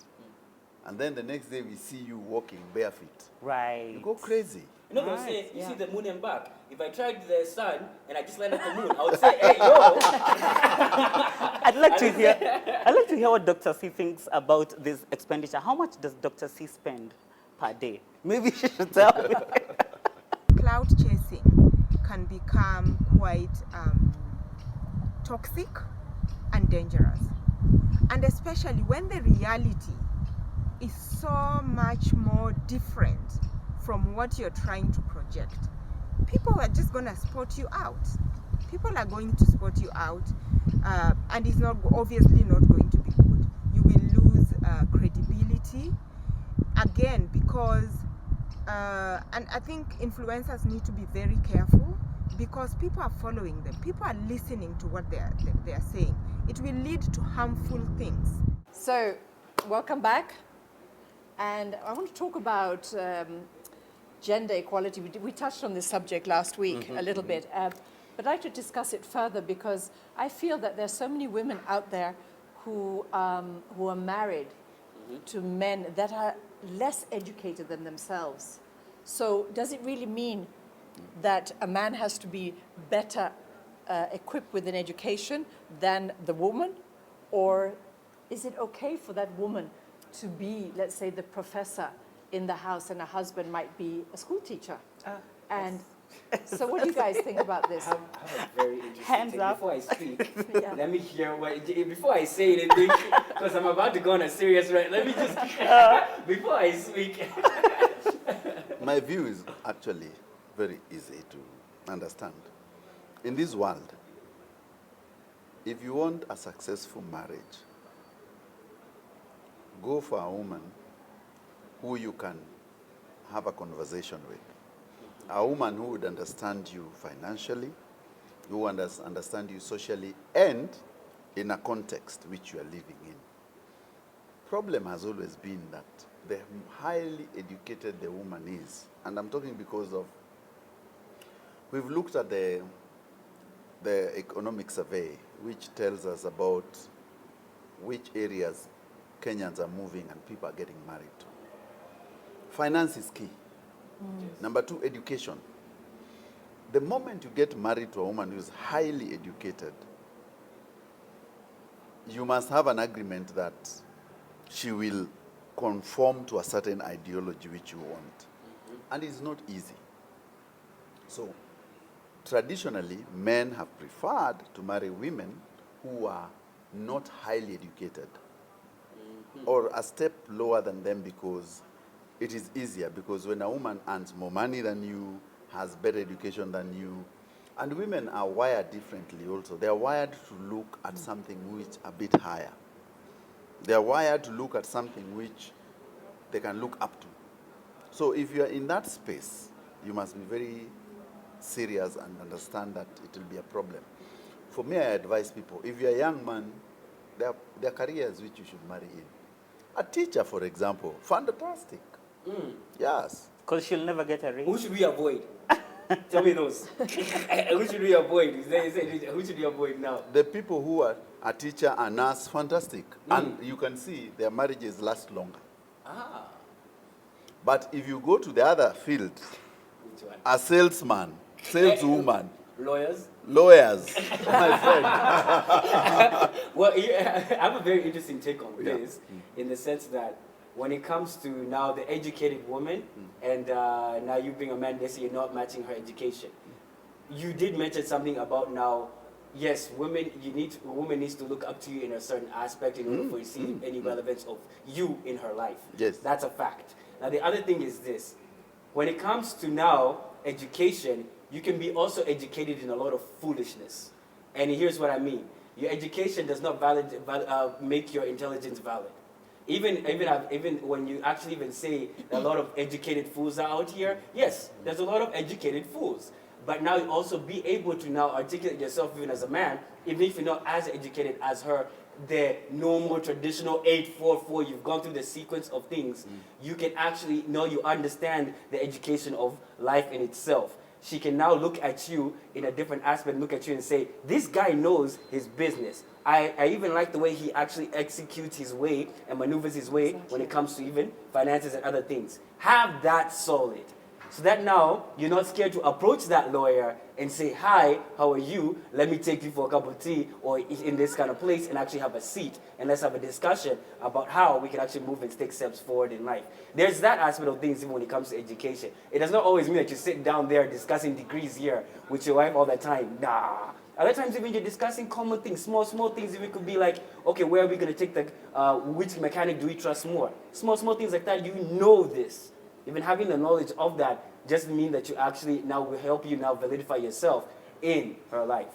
[SPEAKER 1] And then the next day we see you walking barefoot.
[SPEAKER 4] Right.
[SPEAKER 1] You go crazy.
[SPEAKER 3] You know,
[SPEAKER 4] Right,
[SPEAKER 3] you see the moon and back. If I tried the sun and I just landed the moon, I would say, hey, yo.
[SPEAKER 4] I'd like to hear what Dr. C thinks about this expenditure. How much does Dr. C spend per day? Maybe she should tell me.
[SPEAKER 5] Cloud chasing can become quite toxic and dangerous. And especially when the reality is so much more different from what you're trying to project. People are just going to spot you out. People are going to spot you out, and it's not obviously not going to be good. You will lose credibility again because, and I think influencers need to be very careful because people are following them. People are listening to what they are saying. It will lead to harmful things.
[SPEAKER 2] So, welcome back. And I want to talk about gender equality. We touched on this subject last week a little bit, but I'd like to discuss it further because I feel that there's so many women out there who are married to men that are less educated than themselves. So does it really mean that a man has to be better equipped with an education than the woman? Or is it okay for that woman to be, let's say, the professor in the house and a husband might be a school teacher? And so what do you guys think about this?
[SPEAKER 3] I have a very interesting
[SPEAKER 4] Hands
[SPEAKER 3] thing.
[SPEAKER 4] up.
[SPEAKER 3] Before I speak,
[SPEAKER 2] Yeah.
[SPEAKER 3] let me hear before I say anything, because I'm about to go on a serious rant. Let me just, before I speak.
[SPEAKER 1] My view is actually very easy to understand. In this world, if you want a successful marriage, go for a woman who you can have a conversation with. A woman who would understand you financially, who would understand you socially, and in a context which you are living in. Problem has always been that the highly educated the woman is, and I'm talking because of, we've looked at the economic survey, which tells us about which areas Kenyans are moving and people are getting married to. Finance is key. Number two, education. The moment you get married to a woman who is highly educated, you must have an agreement that she will conform to a certain ideology which you want. And it's not easy. So, traditionally, men have preferred to marry women who are not highly educated or a step lower than them because it is easier, because when a woman earns more money than you, has better education than you, and women are wired differently also. They are wired to look at something which a bit higher. They are wired to look at something which they can look up to. So if you are in that space, you must be very serious and understand that it will be a problem. For me, I advise people, if you're a young man, there are careers which you should marry in. A teacher, for example, fantastic. Yes.
[SPEAKER 4] Because she'll never get a raise.
[SPEAKER 3] Who should we avoid? Tell me those. Who should we avoid? Who should we avoid now?
[SPEAKER 1] The people who are a teacher, a nurse, fantastic. And you can see their marriages last longer.
[SPEAKER 3] Ah.
[SPEAKER 1] But if you go to the other field,
[SPEAKER 3] Which one?
[SPEAKER 1] a salesman, saleswoman,
[SPEAKER 3] Lawyers?
[SPEAKER 1] Lawyers, my friend.
[SPEAKER 3] Well, yeah, I have a very interesting take on
[SPEAKER 1] Yeah.
[SPEAKER 3] this, in the sense that when it comes to now the educated woman, and now you being a man, they say you're not matching her education. You did mention something about now, yes, women needs to look up to you in a certain aspect in order for you to see any relevance of you in her life.
[SPEAKER 1] Yes.
[SPEAKER 3] That's a fact. Now the other thing is this. When it comes to now education, you can be also educated in a lot of foolishness. And here's what I mean. Your education does not make your intelligence valid. Even when you actually even say that a lot of educated fools are out here, yes, there's a lot of educated fools. But now you also be able to now articulate yourself even as a man, even if you're not as educated as her, the normal traditional 844, you've gone through the sequence of things, you can actually know you understand the education of life in itself. She can now look at you in a different aspect, look at you and say, this guy knows his business. I even like the way he actually executes his way and maneuvers his way when it comes to even finances and other things. Have that solid. So that now you're not scared to approach that lawyer and say, hi, how are you? Let me take you for a cup of tea or in this kind of place and actually have a seat. And let's have a discussion about how we can actually move and take steps forward in life. There's that aspect of things even when it comes to education. It does not always mean that you sit down there discussing degrees here with your wife all the time. Nah. Other times even you're discussing common things, small things. Even could be like, okay, where are we going to take the, which mechanic do we trust more? Small things like that. You know this. Even having the knowledge of that just means that you actually now will help you now validify yourself in her life.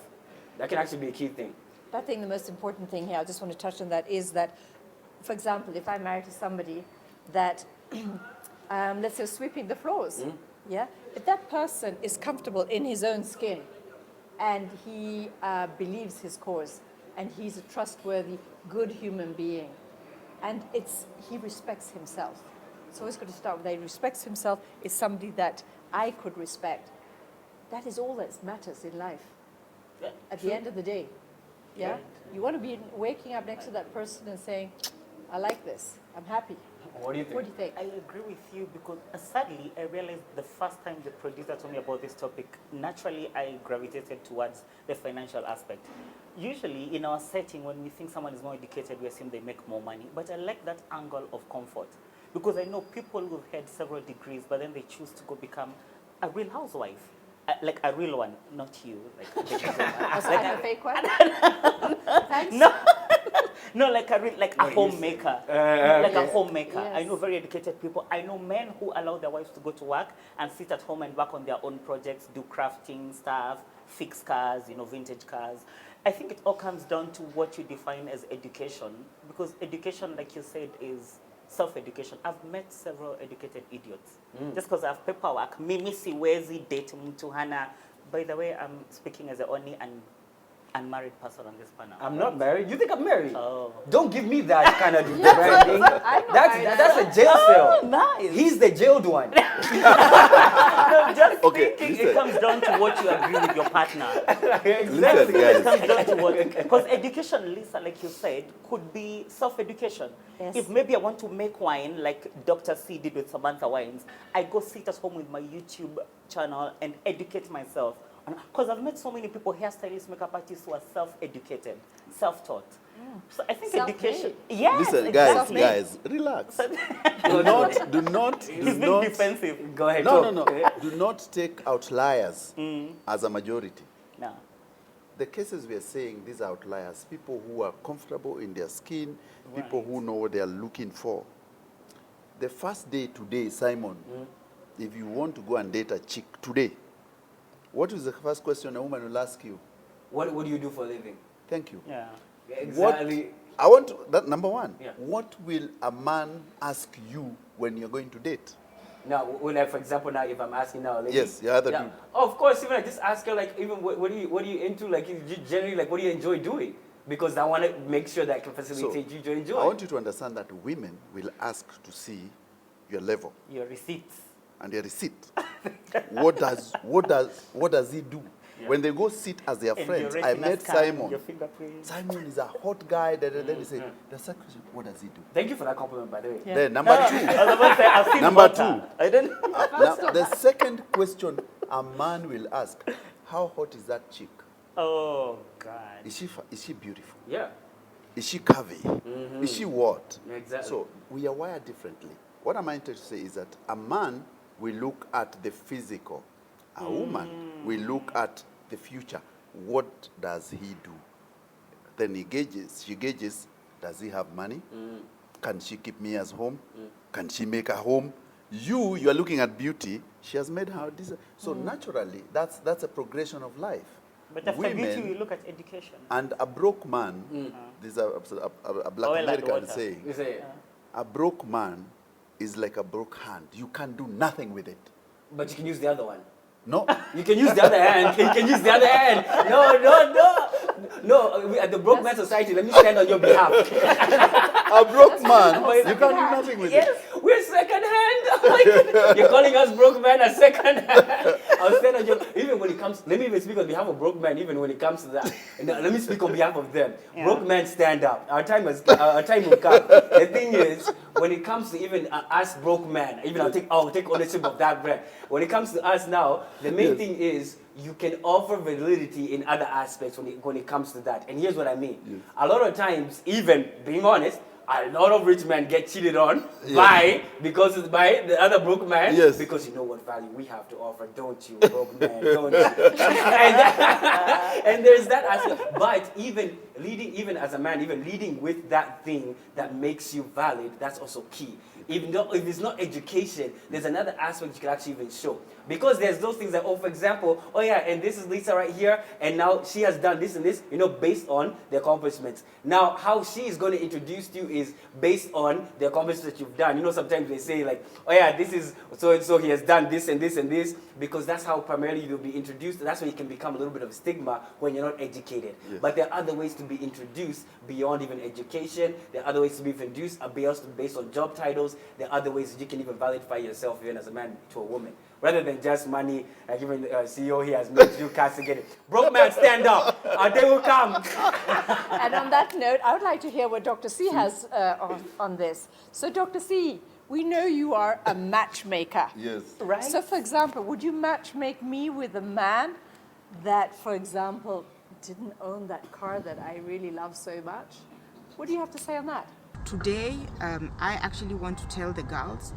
[SPEAKER 3] That can actually be a key thing.
[SPEAKER 2] I think the most important thing here, I just want to touch on that, is that, for example, if I'm married to somebody that, let's say, sweeping the floors, yeah, if that person is comfortable in his own skin and he believes his cause and he's a trustworthy, good human being, and he respects himself. It's always going to start with that. He respects himself, is somebody that I could respect. That is all that matters in life.
[SPEAKER 3] Yeah,
[SPEAKER 2] at the end of the day. Yeah? You want to be waking up next to that person and saying, I like this. I'm happy.
[SPEAKER 3] What do you think?
[SPEAKER 2] What do you think?
[SPEAKER 4] I agree with you because sadly, I realized the first time the producer told me about this topic, naturally I gravitated towards the financial aspect. Usually in our setting, when we think someone is more educated, we assume they make more money. But I like that angle of comfort because I know people who've had several degrees, but then they choose to go become a real housewife. Like a real one, not you. Like
[SPEAKER 2] a fake one? Thanks.
[SPEAKER 4] No, like a homemaker. Like a homemaker.
[SPEAKER 2] Yes.
[SPEAKER 4] I know very educated people. I know men who allow their wives to go to work and sit at home and work on their own projects, do crafting stuff, fix cars, vintage cars. I think it all comes down to what you define as education, because education, like you said, is self-education. I've met several educated idiots. Just because I have paperwork. Mimi siwezi date mtu hana. By the way, I'm speaking as the only unmarried person on this panel.
[SPEAKER 3] I'm not married. You think I'm married?
[SPEAKER 4] Oh.
[SPEAKER 3] Don't give me that kind of branding. That's a jail cell.
[SPEAKER 4] Nice.
[SPEAKER 3] He's the jailed one.
[SPEAKER 4] No, just
[SPEAKER 1] Okay,
[SPEAKER 4] thinking
[SPEAKER 1] listen.
[SPEAKER 4] it comes down to what you agree with your partner.
[SPEAKER 1] Listen,
[SPEAKER 4] It
[SPEAKER 1] guys.
[SPEAKER 4] comes down to what, because education, Lisa, like you said, could be self-education.
[SPEAKER 2] Yes.
[SPEAKER 4] If maybe I want to make wine, like Dr. C did with Samantha Wines, I go sit at home with my YouTube channel and educate myself. Because I've met so many people, hairstylists, makeup artists, who are self-educated, self-taught. So I think
[SPEAKER 2] Self-made.
[SPEAKER 4] education. Yes,
[SPEAKER 1] Listen,
[SPEAKER 4] exactly.
[SPEAKER 1] guys, relax. do not.
[SPEAKER 4] He's being defensive.
[SPEAKER 3] Go ahead.
[SPEAKER 1] No. Do not take outliers as a majority.
[SPEAKER 4] No.
[SPEAKER 1] The cases we are saying, these are outliers, people who are comfortable in their skin, people who know what they are looking for. The first day today, Simon, if you want to go and date a chick today, what is the first question a woman will ask you?
[SPEAKER 3] What do you do for a living?
[SPEAKER 1] Thank you.
[SPEAKER 4] Yeah.
[SPEAKER 3] Exactly.
[SPEAKER 1] I want to, that number one.
[SPEAKER 3] Yeah.
[SPEAKER 1] What will a man ask you when you're going to date?
[SPEAKER 3] Now, for example, now if I'm asking now, a lady,
[SPEAKER 1] Yes, the other dude.
[SPEAKER 3] Oh, of course, even I just ask her like, even what are you into? Like, you generally, like, what do you enjoy doing? Because I want to make sure that I can facilitate you to enjoy.
[SPEAKER 1] I want you to understand that women will ask to see your level
[SPEAKER 4] Your receipts.
[SPEAKER 1] and your receipt. what does he do? Yeah. When they go sit as their
[SPEAKER 4] And
[SPEAKER 1] friends,
[SPEAKER 4] your
[SPEAKER 1] I
[SPEAKER 4] retina
[SPEAKER 1] met
[SPEAKER 4] scan,
[SPEAKER 1] Simon.
[SPEAKER 4] your fingerprints.
[SPEAKER 1] Simon is a hot guy. Then they say, the second question, what does he do?
[SPEAKER 3] Thank you for that compliment, by the way.
[SPEAKER 2] Yeah.
[SPEAKER 1] Then number two.
[SPEAKER 4] I was about to say, I've seen
[SPEAKER 1] Number
[SPEAKER 4] water.
[SPEAKER 1] two.
[SPEAKER 4] I don't.
[SPEAKER 1] Now, the second question a man will ask, how hot is that chick?
[SPEAKER 4] Oh, God.
[SPEAKER 1] Is she beautiful?
[SPEAKER 3] Yeah.
[SPEAKER 1] Is she curvy? Is she what?
[SPEAKER 3] Exactly.
[SPEAKER 1] So we are wired differently. What I'm trying to say is that a man will look at the physical. A woman will look at the future. What does he do? Then she gauges, does he have money? Can she keep me as home? Can she make a home? You are looking at beauty. She has made her desire. So naturally, that's a progression of life.
[SPEAKER 4] But after beauty, we look at education.
[SPEAKER 1] And a broke man, this is a black
[SPEAKER 4] Oil and
[SPEAKER 1] American
[SPEAKER 4] water.
[SPEAKER 1] saying,
[SPEAKER 3] You say,
[SPEAKER 1] a broke man is like a broke hand. You can do nothing with it.
[SPEAKER 3] but you can use the other one.
[SPEAKER 1] No.
[SPEAKER 3] You can use the other hand. You can use the other hand. No. At the Broke Man Society, let me stand on your behalf.
[SPEAKER 1] A broke man, you can do nothing with it.
[SPEAKER 3] We're second hand. You're calling us broke man a second hand. I'll stand on your. Even when it comes, let me even speak on behalf of broke man. Even when it comes to that, and let me speak on behalf of them.
[SPEAKER 4] Yeah.
[SPEAKER 3] Broke men stand up. Our time will come. The thing is, when it comes to even us broke men, even I'll take ownership of that brand. When it comes to us now, the main thing is you can offer validity in other aspects when it comes to that. And here's what I mean.
[SPEAKER 1] Yes.
[SPEAKER 3] A lot of times, even being honest, a lot of rich men get cheated on by the other broke man.
[SPEAKER 1] Yes.
[SPEAKER 3] Because you know what value we have to offer, don't you, broke man? Don't you? and there's that aspect. But even as a man, even leading with that thing that makes you valid, that's also key. Even though if it's not education, there's another aspect you can actually even show. Because there's those things that, for example, and this is Lisa right here, and now she has done this and this, based on the accomplishments. Now, how she is going to introduce you is based on the accomplishments that you've done. Sometimes they say like, this is so-and-so, he has done this and this and this, because that's how primarily you'll be introduced. That's why it can become a little bit of a stigma when you're not educated.
[SPEAKER 1] Yes.
[SPEAKER 3] But there are other ways to be introduced beyond even education. There are other ways to be introduced based on job titles. There are other ways that you can even validate yourself even as a man to a woman. Rather than just money, like even CEO here has made you castigate it. Broke man, stand up. Our day will come.
[SPEAKER 2] And on that note, I would like to hear what Dr. C has on this. So, Dr. C, we know you are a matchmaker.
[SPEAKER 1] Yes.
[SPEAKER 2] Right. So, for example, would you matchmake me with a man that, for example, didn't own that car that I really love so much? What do you have to say on that?
[SPEAKER 5] Today, I actually want to tell the girls,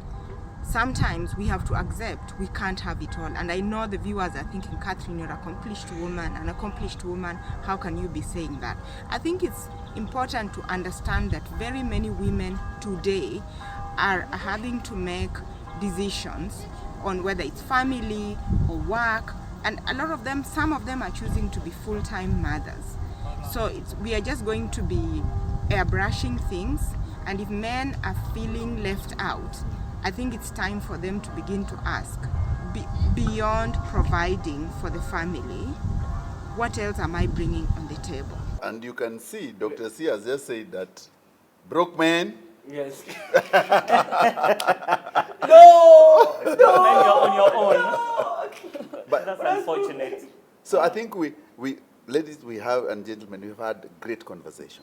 [SPEAKER 5] sometimes we have to accept we can't have it all. And I know the viewers are thinking, Catherine, you're an accomplished woman, how can you be saying that? I think it's important to understand that very many women today are having to make decisions on whether it's family or work, and a lot of them, some of them are choosing to be full-time mothers. So we are just going to be airbrushing things, and if men are feeling left out, I think it's time for them to begin to ask, beyond providing for the family, what else am I bringing on the table?
[SPEAKER 1] And you can see Dr. C has just said that broke man.
[SPEAKER 3] Yes.
[SPEAKER 4] No! When you're on your own.
[SPEAKER 1] But
[SPEAKER 4] That's unfortunate.
[SPEAKER 1] so I think we ladies, and gentlemen, we've had great conversation.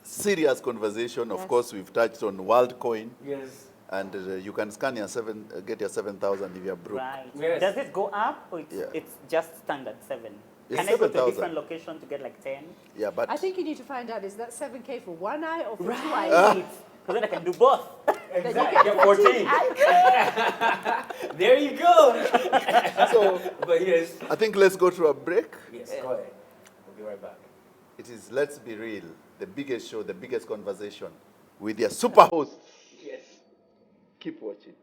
[SPEAKER 1] Serious conversation. Of course, we've touched on WorldCoin.
[SPEAKER 3] Yes.
[SPEAKER 1] And you can scan get your 7,000 if you're broke.
[SPEAKER 4] Right.
[SPEAKER 3] Yes.
[SPEAKER 4] Does it go up or
[SPEAKER 1] Yeah.
[SPEAKER 4] it's just standard 7?
[SPEAKER 1] It's
[SPEAKER 4] Can I go to a
[SPEAKER 1] 7,000.
[SPEAKER 4] different location to get like 10?
[SPEAKER 1] Yeah, but
[SPEAKER 2] I think you need to find out, is that 7K for one eye or for two eyes?
[SPEAKER 4] Right. Because then I can do both.
[SPEAKER 3] Exactly. Get 14. There you go.
[SPEAKER 1] so
[SPEAKER 3] But yes.
[SPEAKER 1] I think let's go to a break.
[SPEAKER 3] Yes, go ahead. We'll be right back.
[SPEAKER 1] It is Let's Be Real, the biggest show, the biggest conversation with your super host.
[SPEAKER 3] Yes.
[SPEAKER 1] Keep watching.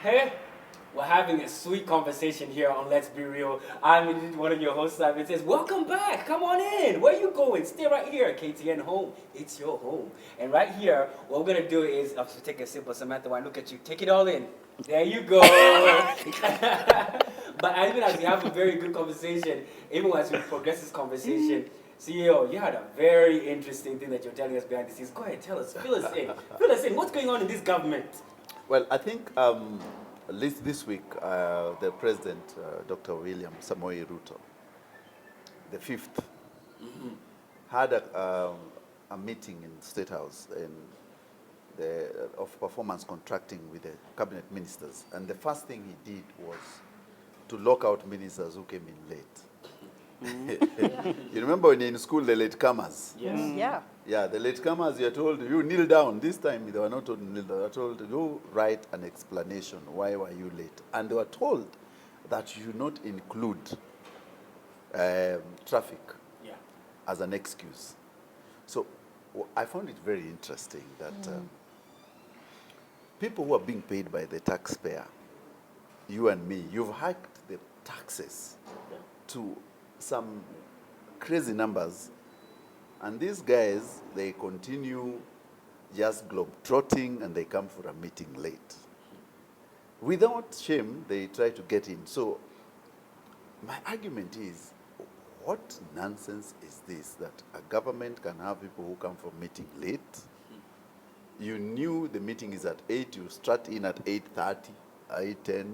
[SPEAKER 3] Hey, we're having a sweet conversation here on Let's Be Real. I'm one of your hosts, Simon. It says, welcome back. Come on in. Where you going? Stay right here. KTN Home. It's your home. And right here, what we're going to do is, I'll take a simple Samantha, when I look at you, take it all in. There you go. But even as we have a very good conversation, even as we progress this conversation, CEO, you had a very interesting thing that you're telling us behind the scenes. Go ahead, tell us, fill us in. Fill us in. What's going on in this government?
[SPEAKER 1] Well, I think at least this week, the President, Dr. William Samoei Ruto, the 5th, had a meeting in State House of performance contracting with the cabinet ministers. And the first thing he did was to lock out ministers who came in late. You remember when you're in school, the latecomers?
[SPEAKER 3] Yes.
[SPEAKER 2] Yeah.
[SPEAKER 1] Yeah, the latecomers, you're told, you kneel down. This time, they were not told to kneel down. They were told, you write an explanation. Why were you late? And they were told that you should not include traffic as an excuse. So I found it very interesting that people who are being paid by the taxpayer, you and me, you've hiked the taxes to some crazy numbers. And these guys, they continue just globe-trotting and they come for a meeting late. Without shame, they try to get in. So my argument is, what nonsense is this that a government can have people who come for meeting late? You knew the meeting is at 8, you start in at 8:30, 8:10,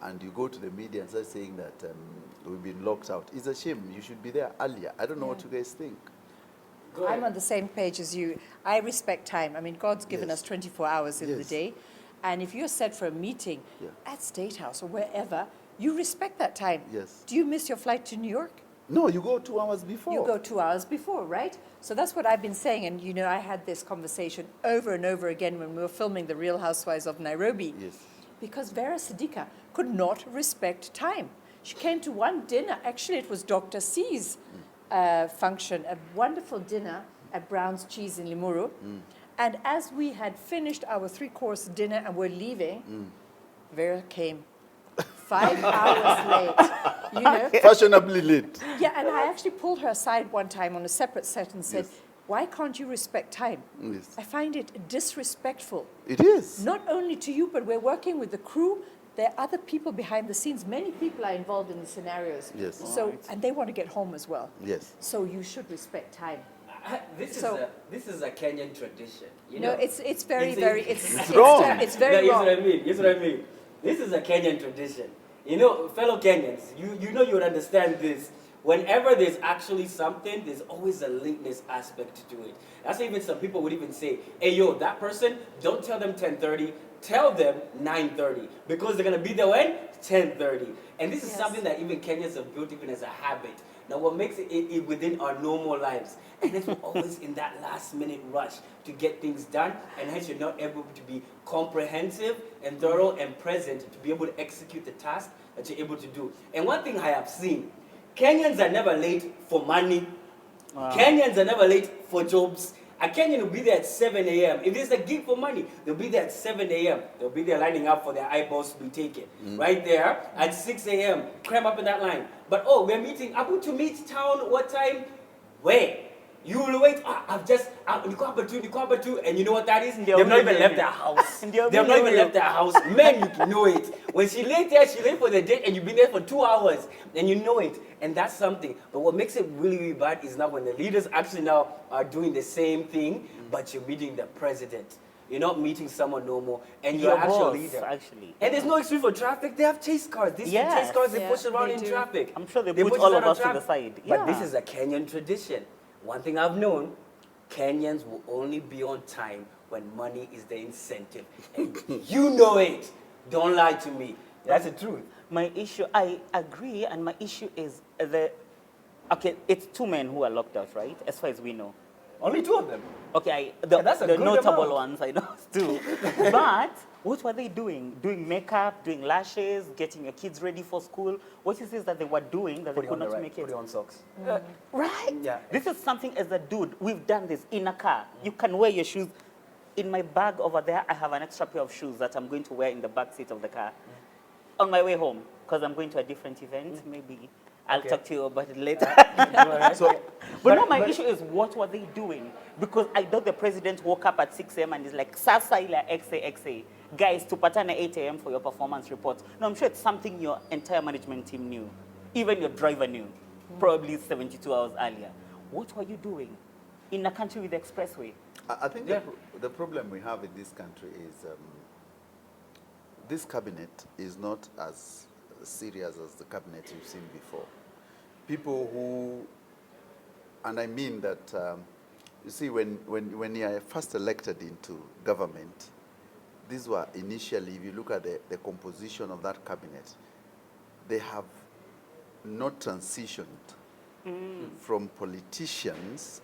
[SPEAKER 1] and you go to the media and start saying that we've been locked out. It's a shame. You should be there earlier. I don't know what you guys think.
[SPEAKER 2] I'm on the same page as you. I respect time. I mean, God's given us 24 hours in the day. And if you're set for a meeting at State House or wherever, you respect that time.
[SPEAKER 1] Yes.
[SPEAKER 2] Do you miss your flight to New York?
[SPEAKER 1] No, you go 2 hours before.
[SPEAKER 2] You go 2 hours before, right? So that's what I've been saying. And, you know, I had this conversation over and over again when we were filming The Real Housewives of Nairobi.
[SPEAKER 1] Yes.
[SPEAKER 2] Because Vera Siddiqa could not respect time. She came to one dinner. Actually, it was Dr. C's function, a wonderful dinner at Brown's Cheese in Limuru. And as we had finished our 3-course dinner and were leaving, Vera came 5 hours late, you know.
[SPEAKER 1] Fashionably late.
[SPEAKER 2] Yeah, and I actually pulled her aside one time on a separate set and said, why can't you respect time?
[SPEAKER 1] Yes.
[SPEAKER 2] I find it disrespectful.
[SPEAKER 1] It is.
[SPEAKER 2] Not only to you, but we're working with the crew. There are other people behind the scenes. Many people are involved in the scenarios.
[SPEAKER 1] Yes.
[SPEAKER 2] So, and they want to get home as well.
[SPEAKER 1] Yes.
[SPEAKER 2] So you should respect time.
[SPEAKER 3] This is a Kenyan tradition. You
[SPEAKER 2] No,
[SPEAKER 3] know?
[SPEAKER 2] it's very, very, it's
[SPEAKER 1] wrong.
[SPEAKER 2] It's very
[SPEAKER 3] Here's
[SPEAKER 2] wrong.
[SPEAKER 3] what I mean. Here's what I mean. This is a Kenyan tradition. You know, fellow Kenyans, you know you would understand this. Whenever there's actually something, there's always a linkness aspect to it. That's why even some people would even say, hey, yo, that person, don't tell them 10:30, tell them 9:30. Because they're going to be there when? 10:30. And this is something that even Kenyans have built even as a habit. Now, what makes it within our normal lives? And it's always in that last-minute rush to get things done, and hence you're not able to be comprehensive and thorough and present to be able to execute the task that you're able to do. And one thing I have seen, Kenyans are never late for money. Wow. Kenyans are never late for jobs. A Kenyan will be there at 7 a.m. If there's a gig for money, they'll be there at 7 a.m. They'll be there lining up for their eyeballs to be taken. Right there at 6 a.m. Cram up in that line. But we're meeting. I'm going to meet town. What time? Where? You will wait. Nikwamba two, and you know what that is? They've not even left their house. They've not even left their house. Men, you know it. When she late there, she late for the date, and you've been there for 2 hours, and you know it. And that's something. But what makes it really, really bad is now when the leaders actually now are doing the same thing, but you're meeting the president. You're not meeting someone normal, and you're actual leader.
[SPEAKER 4] Actually.
[SPEAKER 3] And there's no excuse for traffic. They have chase cars. These chase cars, they push around in traffic.
[SPEAKER 4] I'm sure they put all of us to the side.
[SPEAKER 3] But this is a Kenyan tradition. One thing I've known, Kenyans will only be on time when money is the incentive. And you know it. Don't lie to me. That's the truth.
[SPEAKER 4] My issue, I agree, and my issue is it's 2 men who are locked out, right? As far as we know.
[SPEAKER 3] Only 2 of them.
[SPEAKER 4] Okay,
[SPEAKER 3] that's a
[SPEAKER 4] the
[SPEAKER 3] good
[SPEAKER 4] notable
[SPEAKER 3] amount.
[SPEAKER 4] ones I know too. But what were they doing? Doing makeup, doing lashes, getting your kids ready for school. What is it that they were doing that they could not make it?
[SPEAKER 3] Putting on socks.
[SPEAKER 4] Right?
[SPEAKER 3] Yeah.
[SPEAKER 4] This is something as a dude, we've done this in a car. You can wear your shoes. In my bag over there, I have an extra pair of shoes that I'm going to wear in the back seat of the car. On my way home, because I'm going to a different event, maybe. I'll talk to you about it later. But no, my issue is, what were they doing? Because I know the president woke up at 6 a.m. and is like, Sasa ila XA. guys, tupatane 8 a.m. for your performance report. No, I'm sure it's something your entire management team knew. Even your driver knew, probably 72 hours earlier. What were you doing in a country with the expressway?
[SPEAKER 1] I think the problem we have in this country is this cabinet is not as serious as the cabinet you've seen before. People who, and I mean that, you see, when you are first elected into government, these were initially, if you look at the composition of that cabinet, they have not transitioned from politicians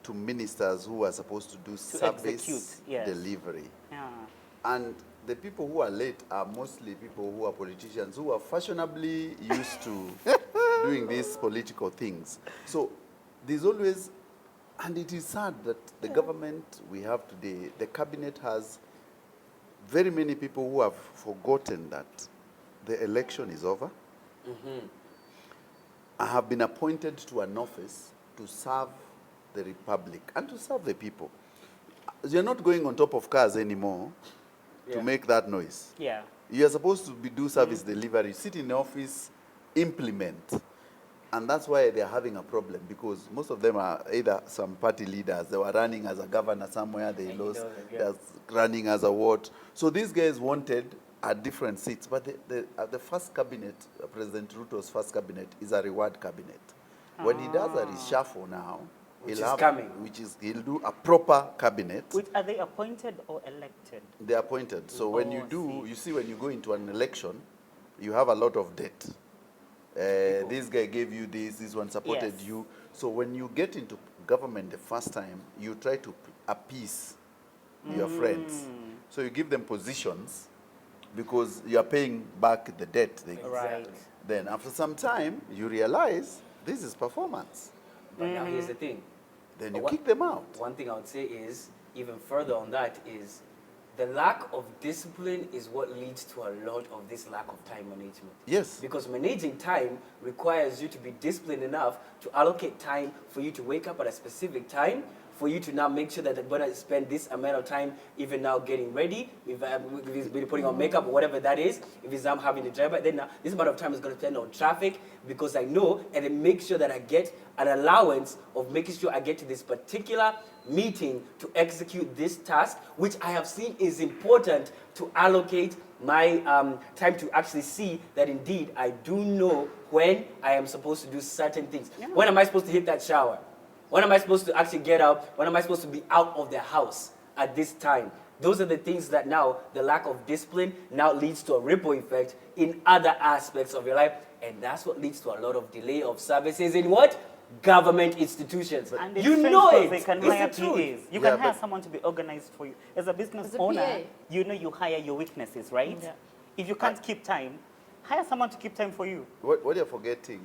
[SPEAKER 1] to ministers who are supposed to do service delivery.
[SPEAKER 4] Yeah.
[SPEAKER 1] And the people who are late are mostly people who are politicians who are fashionably used to doing these political things. So there's always, and it is sad that the government we have today, the cabinet has very many people who have forgotten that the election is over. I have been appointed to an office to serve the republic and to serve the people. You're not going on top of cars anymore to make that noise.
[SPEAKER 4] Yeah.
[SPEAKER 1] You're supposed to do service delivery, sit in the office, implement. And that's why they're having a problem, because most of them are either some party leaders. They were running as a governor somewhere, they lost. They're running as a ward. So these guys wanted at different seats. But the first cabinet, President Ruto's first cabinet, is a reward cabinet. When he does a reshuffle now, he'll do a proper cabinet.
[SPEAKER 4] Which, are they appointed or elected?
[SPEAKER 1] They're appointed. So when you do, you see when you go into an election, you have a lot of debt. This guy gave you this one supported you. So when you get into government the first time, you try to appease your friends. So you give them positions because you are paying back the debt.
[SPEAKER 4] Right.
[SPEAKER 1] Then after some time, you realize this is performance.
[SPEAKER 3] But now here's the thing.
[SPEAKER 1] Then you kick them out.
[SPEAKER 3] One thing I would say is, even further on that, is the lack of discipline is what leads to a lot of this lack of time management.
[SPEAKER 1] Yes.
[SPEAKER 3] Because managing time requires you to be disciplined enough to allocate time for you to wake up at a specific time, for you to now make sure that I'm going to spend this amount of time even now getting ready, if he's been putting on makeup or whatever that is, if it's I'm having the driver, then now this amount of time is going to spend on traffic because I know, and then make sure that I get an allowance of making sure I get to this particular meeting to execute this task, which I have seen is important to allocate my time to actually see that indeed I do know when I am supposed to do certain things. Yeah. When am I supposed to hit that shower? When am I supposed to actually get up? When am I supposed to be out of the house at this time? Those are the things that now, the lack of discipline now leads to a ripple effect in other aspects of your life. And that's what leads to a lot of delay of services in what? Government institutions.
[SPEAKER 4] And
[SPEAKER 3] you know it.
[SPEAKER 4] They can hire PAs. You can hire someone to be organized for you. As a business owner, you know you hire your weaknesses, right? Yeah. If you can't keep time, hire someone to keep time for you.
[SPEAKER 1] What you're forgetting,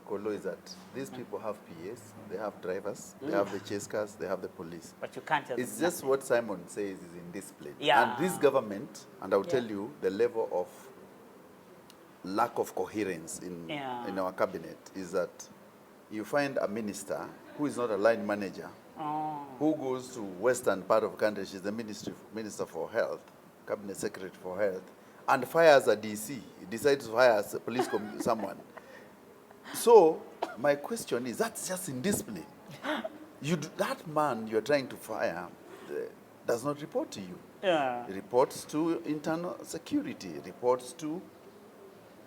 [SPEAKER 1] Kolo, is that these people have PAs, they have drivers, they have the chase cars, they have the police.
[SPEAKER 4] But you can't tell
[SPEAKER 1] It's just what Simon says is in discipline.
[SPEAKER 4] Yeah.
[SPEAKER 1] And this government, and I'll tell you, the level of lack of coherence in our cabinet is that you find a minister who is not a line manager, who goes to western part of the country, she's the minister for health, cabinet secretary for health, and fires a DC, decides to hire a police someone. So my question is, that's just indiscipline. That man you're trying to fire does not report to you.
[SPEAKER 4] Yeah.
[SPEAKER 1] He reports to internal security, reports to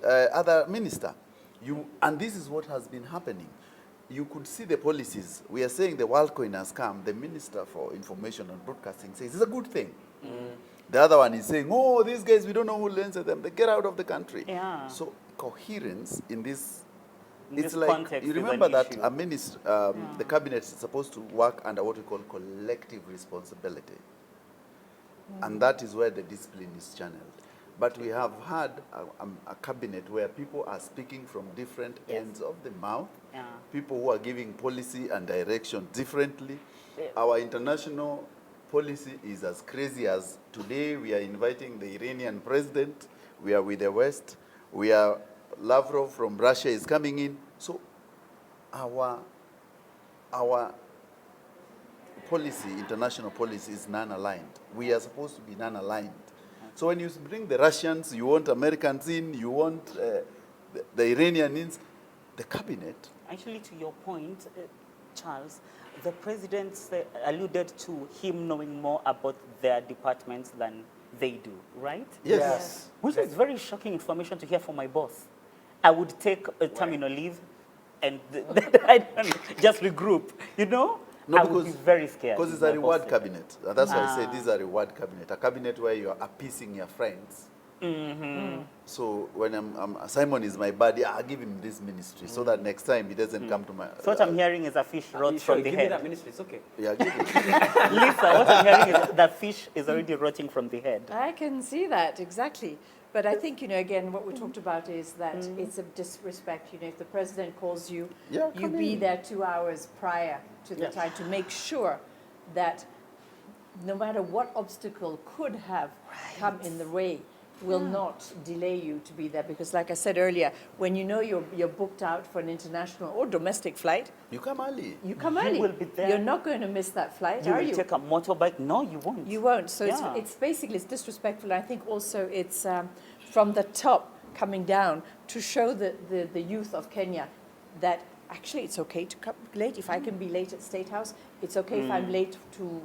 [SPEAKER 1] other minister. And this is what has been happening. You could see the policies. We are saying the WorldCoin has come. The Minister for Information and Broadcasting says it's a good thing. The other one is saying, oh, these guys, we don't know who lends them. They get out of the country.
[SPEAKER 4] Yeah.
[SPEAKER 1] So coherence in this,
[SPEAKER 4] This
[SPEAKER 1] like,
[SPEAKER 4] context
[SPEAKER 1] you
[SPEAKER 4] is an
[SPEAKER 1] remember that
[SPEAKER 4] issue.
[SPEAKER 1] a minister, the cabinet is supposed to work under what we call collective responsibility. And that is where the discipline is channeled. But we have had a cabinet where people are speaking from different ends of the mouth.
[SPEAKER 4] Yeah.
[SPEAKER 1] People who are giving policy and direction differently. Our international policy is as crazy as today we are inviting the Iranian president. We are with the West. We are Lavrov from Russia is coming in. So our policy, international policy, is non-aligned. We are supposed to be non-aligned. So when you bring the Russians, you want Americans in, you want the Iranians, the cabinet.
[SPEAKER 4] Actually, to your point, Charles, the president alluded to him knowing more about their departments than they do, right?
[SPEAKER 1] Yes.
[SPEAKER 4] Which is very shocking information to hear from my boss. I would take a terminal leave and just regroup, you know?
[SPEAKER 1] No,
[SPEAKER 4] I would be very scared.
[SPEAKER 1] Because it's a reward cabinet. That's why I say this is a reward cabinet. A cabinet where you are appeasing your friends. So when Simon is my buddy, I'll give him this ministry so that next time he doesn't come to my...
[SPEAKER 4] So what I'm hearing is a fish rots from the
[SPEAKER 3] give
[SPEAKER 4] head.
[SPEAKER 3] me that ministry, it's okay.
[SPEAKER 1] Yeah, give it.
[SPEAKER 4] Lisa, what I'm hearing is that fish is already rotting from the head.
[SPEAKER 2] I can see that, exactly. But I think, again, what we talked about is that it's a disrespect. If the president calls you, you be there 2 hours prior to the time to make sure that no matter what obstacle could have come in the way, will not delay you to be there. Because like I said earlier, when you know you're booked out for an international or domestic flight,
[SPEAKER 1] You come early.
[SPEAKER 2] you come early.
[SPEAKER 4] will be there.
[SPEAKER 2] You're not going to miss that flight,
[SPEAKER 4] You
[SPEAKER 2] are
[SPEAKER 4] will
[SPEAKER 2] you?
[SPEAKER 4] take a motorbike? No, you won't.
[SPEAKER 2] You won't. So
[SPEAKER 4] Yeah.
[SPEAKER 2] it's basically it's disrespectful. I think also it's from the top coming down to show the youth of Kenya that actually it's okay to come late. If I can be late at State House, it's okay if I'm late to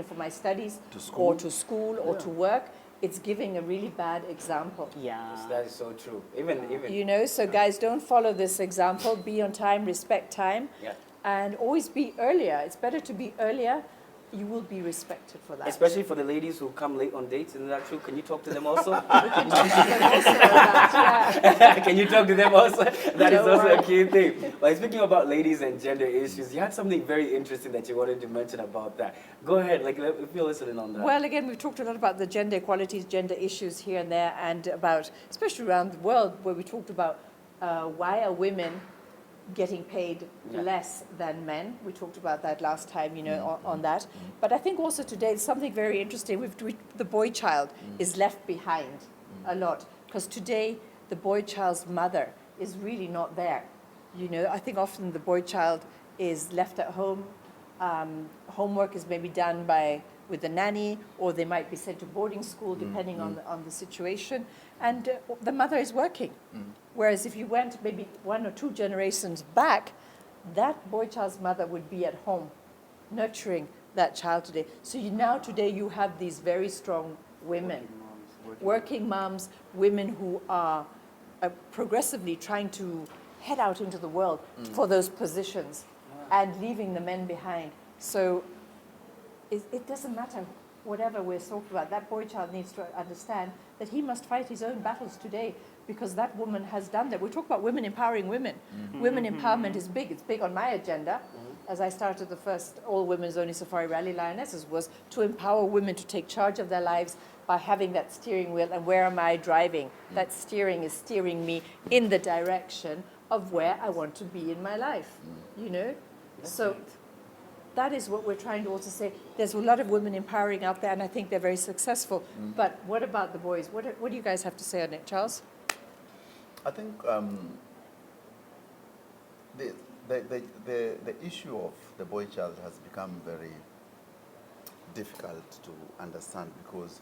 [SPEAKER 2] for my studies or to school or to work. It's giving a really bad example.
[SPEAKER 4] Yeah.
[SPEAKER 3] That is so true. Even
[SPEAKER 2] So guys, don't follow this example. Be on time, respect time, and always be earlier. It's better to be earlier. You will be respected for that.
[SPEAKER 3] especially for the ladies who come late on dates, isn't that true? Can you talk to them also? Can you talk to them also? That is also a key thing. But speaking about ladies and gender issues, you had something very interesting that you wanted to mention about that. Go ahead, if you're listening on that.
[SPEAKER 2] Well, again, we've talked a lot about the gender equalities, gender issues here and there, and about, especially around the world, where we talked about why are women getting paid less than men. We talked about that last time, on that. But I think also today, something very interesting, the boy child is left behind a lot. Because today, the boy child's mother is really not there. I think often the boy child is left at home. Homework is maybe done with the nanny, or they might be sent to boarding school, depending on the situation. And the mother is working. Whereas if you went maybe 1 or 2 generations back, that boy child's mother would be at home, nurturing that child today. So today you have these very strong women, working moms, women who are progressively trying to head out into the world for those positions and leaving the men behind. So it doesn't matter whatever we're talking about. That boy child needs to understand that he must fight his own battles today, because that woman has done that. We talk about women empowering women. Women empowerment is big. It's big on my agenda. As I started the first all-women's only safari rally, Lionesses, was to empower women to take charge of their lives by having that steering wheel. And where am I driving? That steering is steering me in the direction of where I want to be in my life, So that is what we're trying to also say. There's a lot of women empowering out there, and I think they're very successful. But what about the boys? What do you guys have to say on it, Charles?
[SPEAKER 1] I think the issue of the boy child has become very difficult to understand, because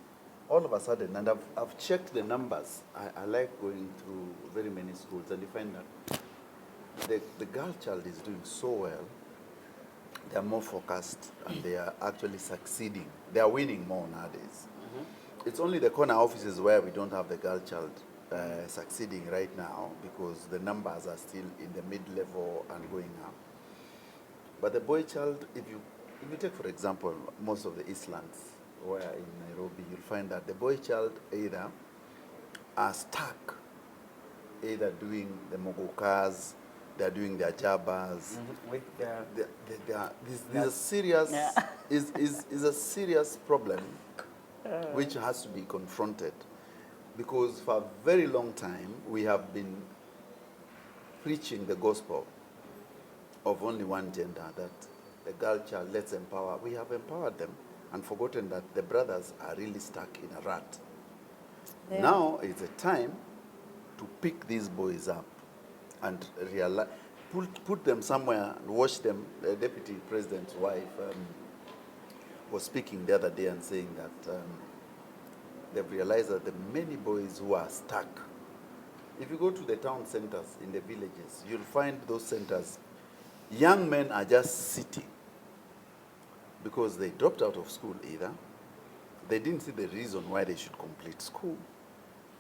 [SPEAKER 1] all of a sudden, and I've checked the numbers. I like going through very many schools, and you find that the girl child is doing so well. They are more focused, and they are actually succeeding. They are winning more nowadays. It's only the corner offices where we don't have the girl child succeeding right now, because the numbers are still in the mid-level and going up. But the boy child, if you take, for example, most of the Eastlands, where in Nairobi, you'll find that the boy child either are stuck, either doing the mogokas, they're doing their jabas.
[SPEAKER 3] With
[SPEAKER 1] this is serious is a serious problem which has to be confronted, because for a very long time we have been preaching the gospel of only one gender, that the girl child, let's empower. We have empowered them and forgotten that the brothers are really stuck in a rut. Yeah. Now is the time to pick these boys up and realize, put them somewhere and watch them. The deputy president's wife, was speaking the other day and saying that they've realized that the many boys who are stuck, if you go to the town centers in the villages, you'll find those centers, young men are just sitting because they dropped out of school either. They didn't see the reason why they should complete school.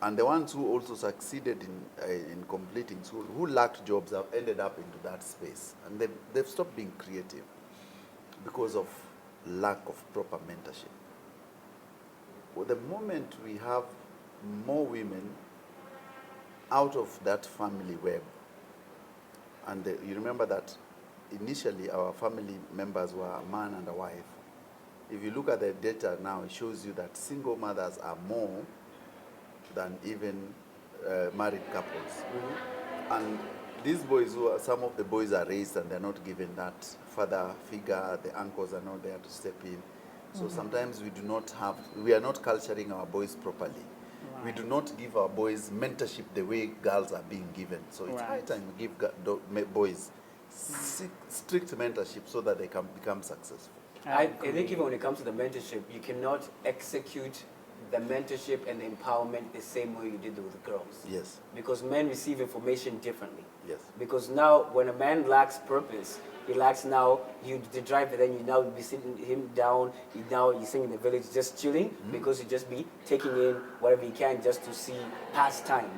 [SPEAKER 1] And the ones who also succeeded in completing school, who lacked jobs, have ended up into that space. And they've stopped being creative because of lack of proper mentorship. Well, the moment we have more women out of that family web, and you remember that initially our family members were a man and a wife. If you look at the data now, it shows you that single mothers are more than even married couples. Mm-hmm. And these boys, some of the boys are raised and they're not given that father figure, the uncles are not there to step in. So sometimes we are not culturing our boys properly. Right. We do not give our boys mentorship the way girls are being given. So it's high time we give boys strict mentorship so that they can become successful.
[SPEAKER 3] I think even when it comes to the mentorship, you cannot execute the mentorship and the empowerment the same way you did with the girls.
[SPEAKER 1] Yes.
[SPEAKER 3] Because men receive information differently.
[SPEAKER 1] Yes.
[SPEAKER 3] Because now when a man lacks purpose, he lacks now, the drive, then you now be sitting him down, you're sitting in the village just chilling, because you just be taking in whatever he can just to see pastime,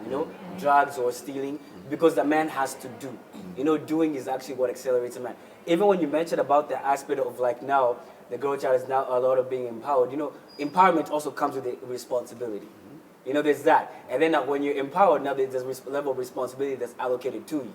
[SPEAKER 3] drugs or stealing, because the man has to do. Doing is actually what accelerates a man. Even when you mentioned about the aspect of like now, the girl child is now a lot of being empowered. Empowerment also comes with a responsibility. There's that. And then when you're empowered, now there's a level of responsibility that's allocated to you.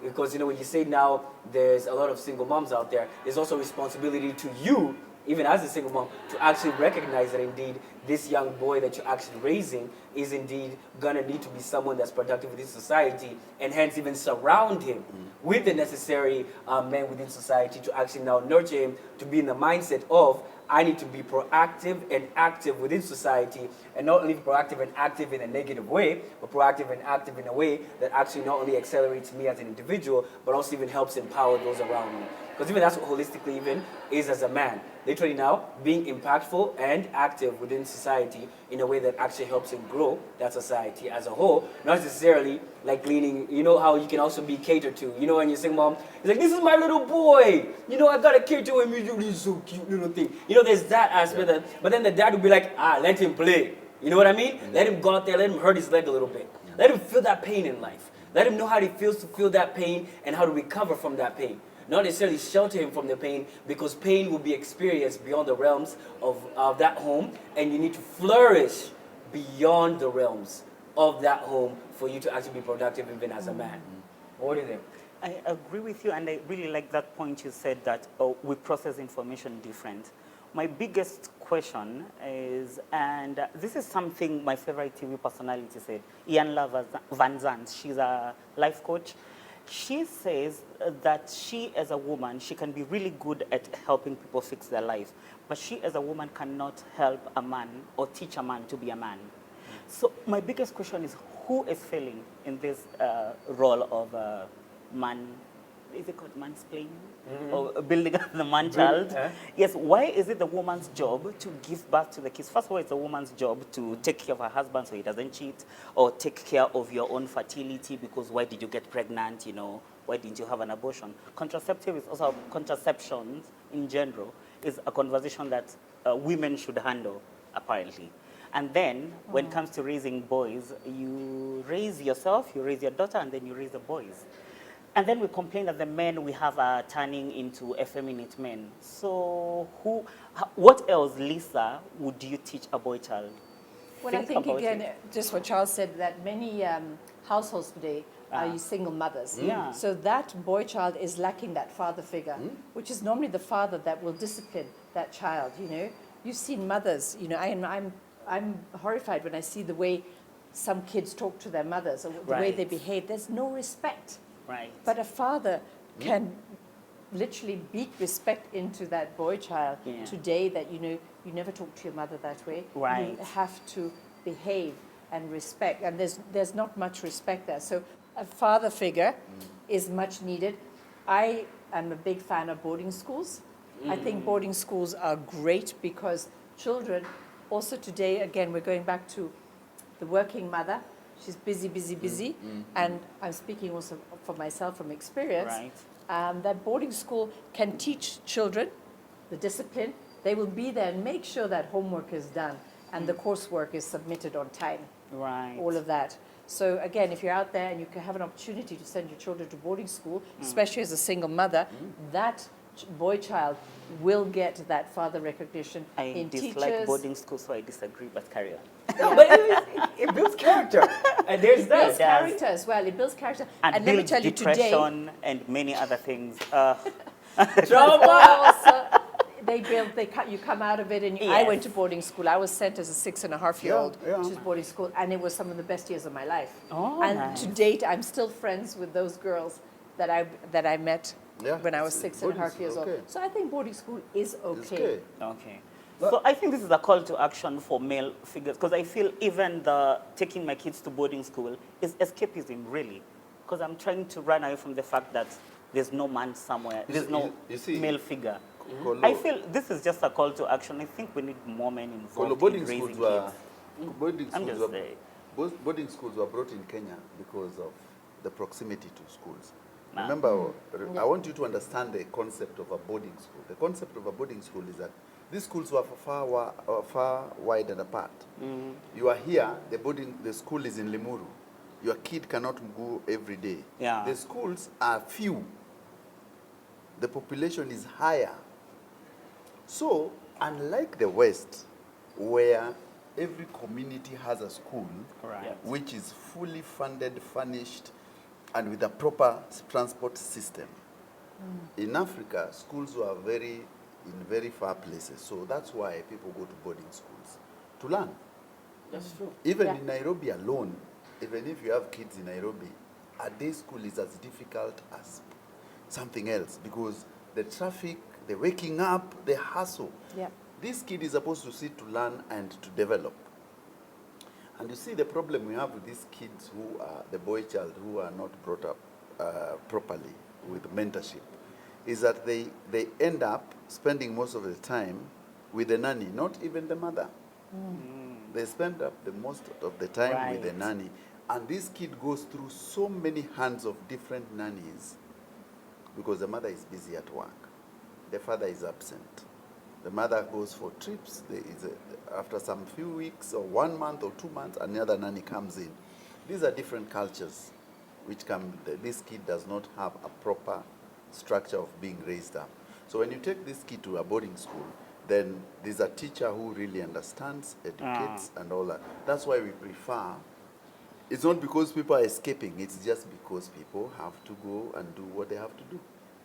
[SPEAKER 3] Because, when you say now there's a lot of single moms out there, there's also responsibility to you, even as a single mom, to actually recognize that indeed this young boy that you're actually raising is indeed going to need to be someone that's productive within society, and hence even surround him with the necessary men within society to actually now nurture him to be in the mindset of, I need to be proactive and active within society, and not only proactive and active in a negative way, but proactive and active in a way that actually not only accelerates me as an individual, but also even helps empower those around me. Because even that's what holistically even is as a man. Literally now, being impactful and active within society in a way that actually helps him grow that society as a whole, not necessarily like leaning, how you can also be catered to. When you sing mom, it's like, this is my little boy. I gotta cater to him, he's so cute little thing. There's that aspect, but then the dad would be like, let him play. You know what I mean? Let him go out there, let him hurt his leg a little bit. Let him feel that pain in life. Let him know how it feels to feel that pain and how to recover from that pain. Not necessarily shelter him from the pain, because pain will be experienced beyond the realms of that home, and you need to flourish beyond the realms of that home for you to actually be productive even as a man. What do you think?
[SPEAKER 4] I agree with you, and I really like that point you said that we process information different. My biggest question is, and this is something my favorite TV personality said, Ian Van Zandt, she's a life coach. She says that she as a woman, she can be really good at helping people fix their life, but she as a woman cannot help a man or teach a man to be a man. So my biggest question is, who is failing in this role of man? Is it called mansplaining? Or building up the man-child? Yes, why is it the woman's job to give birth to the kids? First of all, it's a woman's job to take care of her husband so he doesn't cheat, or take care of your own fertility, because why did you get pregnant, why didn't you have an abortion? Contraceptive is also, contraceptions in general, is a conversation that women should handle, apparently. And then, when it comes to raising boys, you raise yourself, you raise your daughter, and then you raise the boys. And then we complain that the men we have are turning into effeminate men. So what else, Lisa, would you teach a boy child?
[SPEAKER 2] Well, I think, again, just what Charles said, that many households today are single mothers.
[SPEAKER 4] Yeah.
[SPEAKER 2] So that boy child is lacking that father figure, which is normally the father that will discipline that child, You've seen mothers, I'm horrified when I see the way some kids talk to their mothers, or the way they behave. There's no respect.
[SPEAKER 4] Right.
[SPEAKER 2] But a father can literally beat respect into that boy child today, that, you never talk to your mother that way.
[SPEAKER 4] Right.
[SPEAKER 2] You have to behave and respect. And there's not much respect there. So a father figure is much needed. I am a big fan of boarding schools. I think boarding schools are great because children, also today, again, we're going back to the working mother. She's busy, busy, busy. And I'm speaking also for myself from experience.
[SPEAKER 4] Right.
[SPEAKER 2] That boarding school can teach children the discipline. They will be there and make sure that homework is done and the coursework is submitted on time.
[SPEAKER 4] Right.
[SPEAKER 2] All of that. So again, if you're out there and you can have an opportunity to send your children to boarding school, especially as a single mother, that boy child will get that father recognition in
[SPEAKER 4] dislike
[SPEAKER 2] teachers.
[SPEAKER 4] boarding school, so I disagree, but carry on.
[SPEAKER 3] No, but it builds character. And there's
[SPEAKER 2] It builds
[SPEAKER 3] that.
[SPEAKER 2] character as well. It builds character.
[SPEAKER 4] And
[SPEAKER 2] let me
[SPEAKER 4] builds
[SPEAKER 2] tell you today,
[SPEAKER 4] depression and many other things.
[SPEAKER 3] Trauma.
[SPEAKER 2] also, you come out of it, and I went to boarding school. I was sent as a 6.5-year-old to boarding school, and it was some of the best years of my life.
[SPEAKER 4] Oh,
[SPEAKER 2] and
[SPEAKER 4] nice.
[SPEAKER 2] to date, I'm still friends with those girls that I met when I was 6.5 years old. So I think boarding school is okay.
[SPEAKER 4] Okay. So I think this is a call to action for male figures, because I feel even taking my kids to boarding school is escapism, really, because I'm trying to run away from the fact that there's no man somewhere, there's no male figure. I feel this is just a call to action. I think we need more men involved in raising kids.
[SPEAKER 1] Boarding schools were brought in Kenya because of the proximity to schools. Remember, I want you to understand the concept of a boarding school. The concept of a boarding school is that these schools were far wide and apart. You are here, the school is in Limuru. Your kid cannot go every day.
[SPEAKER 4] Yeah.
[SPEAKER 1] The schools are few. The population is higher. So, unlike the West, where every community has a school, which is fully funded, furnished, and with a proper transport system. In Africa, schools were in very far places. So that's why people go to boarding schools to learn.
[SPEAKER 3] That's true.
[SPEAKER 1] Even in Nairobi alone, even if you have kids in Nairobi, a day school is as difficult as something else because the traffic, the waking up, the hustle. This kid is supposed to sit to learn and to develop. And you see the problem we have with these kids who are the boy child who are not brought up properly with mentorship is that they end up spending most of the time with the nanny, not even the mother. They spend up the most of the time with the nanny. And this kid goes through so many hands of different nannies because the mother is busy at work. The father is absent. The mother goes for trips. After some few weeks or 1 month or 2 months, another nanny comes in. These are different cultures this kid does not have a proper structure of being raised up. So when you take this kid to a boarding school, then there's a teacher who really understands, educates, and all that. That's why we prefer. It's not because people are escaping. It's just because people have to go and do what they have to do.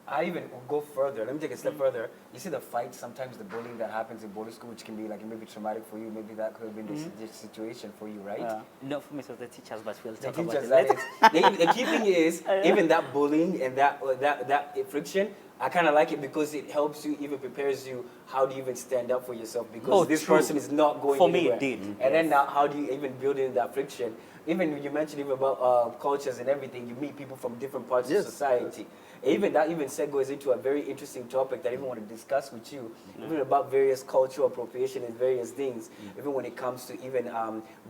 [SPEAKER 3] I even go further. Let me take a step further. You see the fights, sometimes the bullying that happens in boarding school, which can be like maybe traumatic for you. Maybe that could have been the situation for you, right?
[SPEAKER 4] Not for me, so the teachers, but we'll talk
[SPEAKER 3] The
[SPEAKER 4] about
[SPEAKER 3] teachers,
[SPEAKER 4] it later.
[SPEAKER 3] the key thing is, even that bullying and that friction, I kind of like it because it helps you, even prepares you how do you even stand up for yourself because this person is not going anywhere.
[SPEAKER 4] For me, it did.
[SPEAKER 3] And then now, how do you even build in that friction? Even you mentioned even about cultures and everything, you meet people from different parts of society. Even that even segues into a very interesting topic that I even want to discuss with you, even about various cultural appropriation and various things, even when it comes to even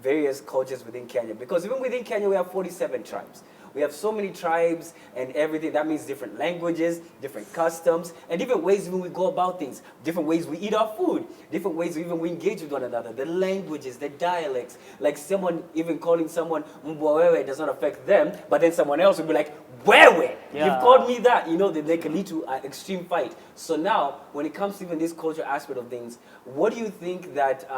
[SPEAKER 3] various cultures within Kenya. Because even within Kenya, we have 47 tribes. We have so many tribes and everything. That means different languages, different customs, and different ways even we go about things, different ways we eat our food, different ways even we engage with one another, the languages, the dialects. Like someone even calling someone Mbwawewe does not affect them, but then someone else will be like, Wewe, you've called me that. You know, they can lead to an extreme fight. So now, when it comes to even this cultural aspect of things, what do you think that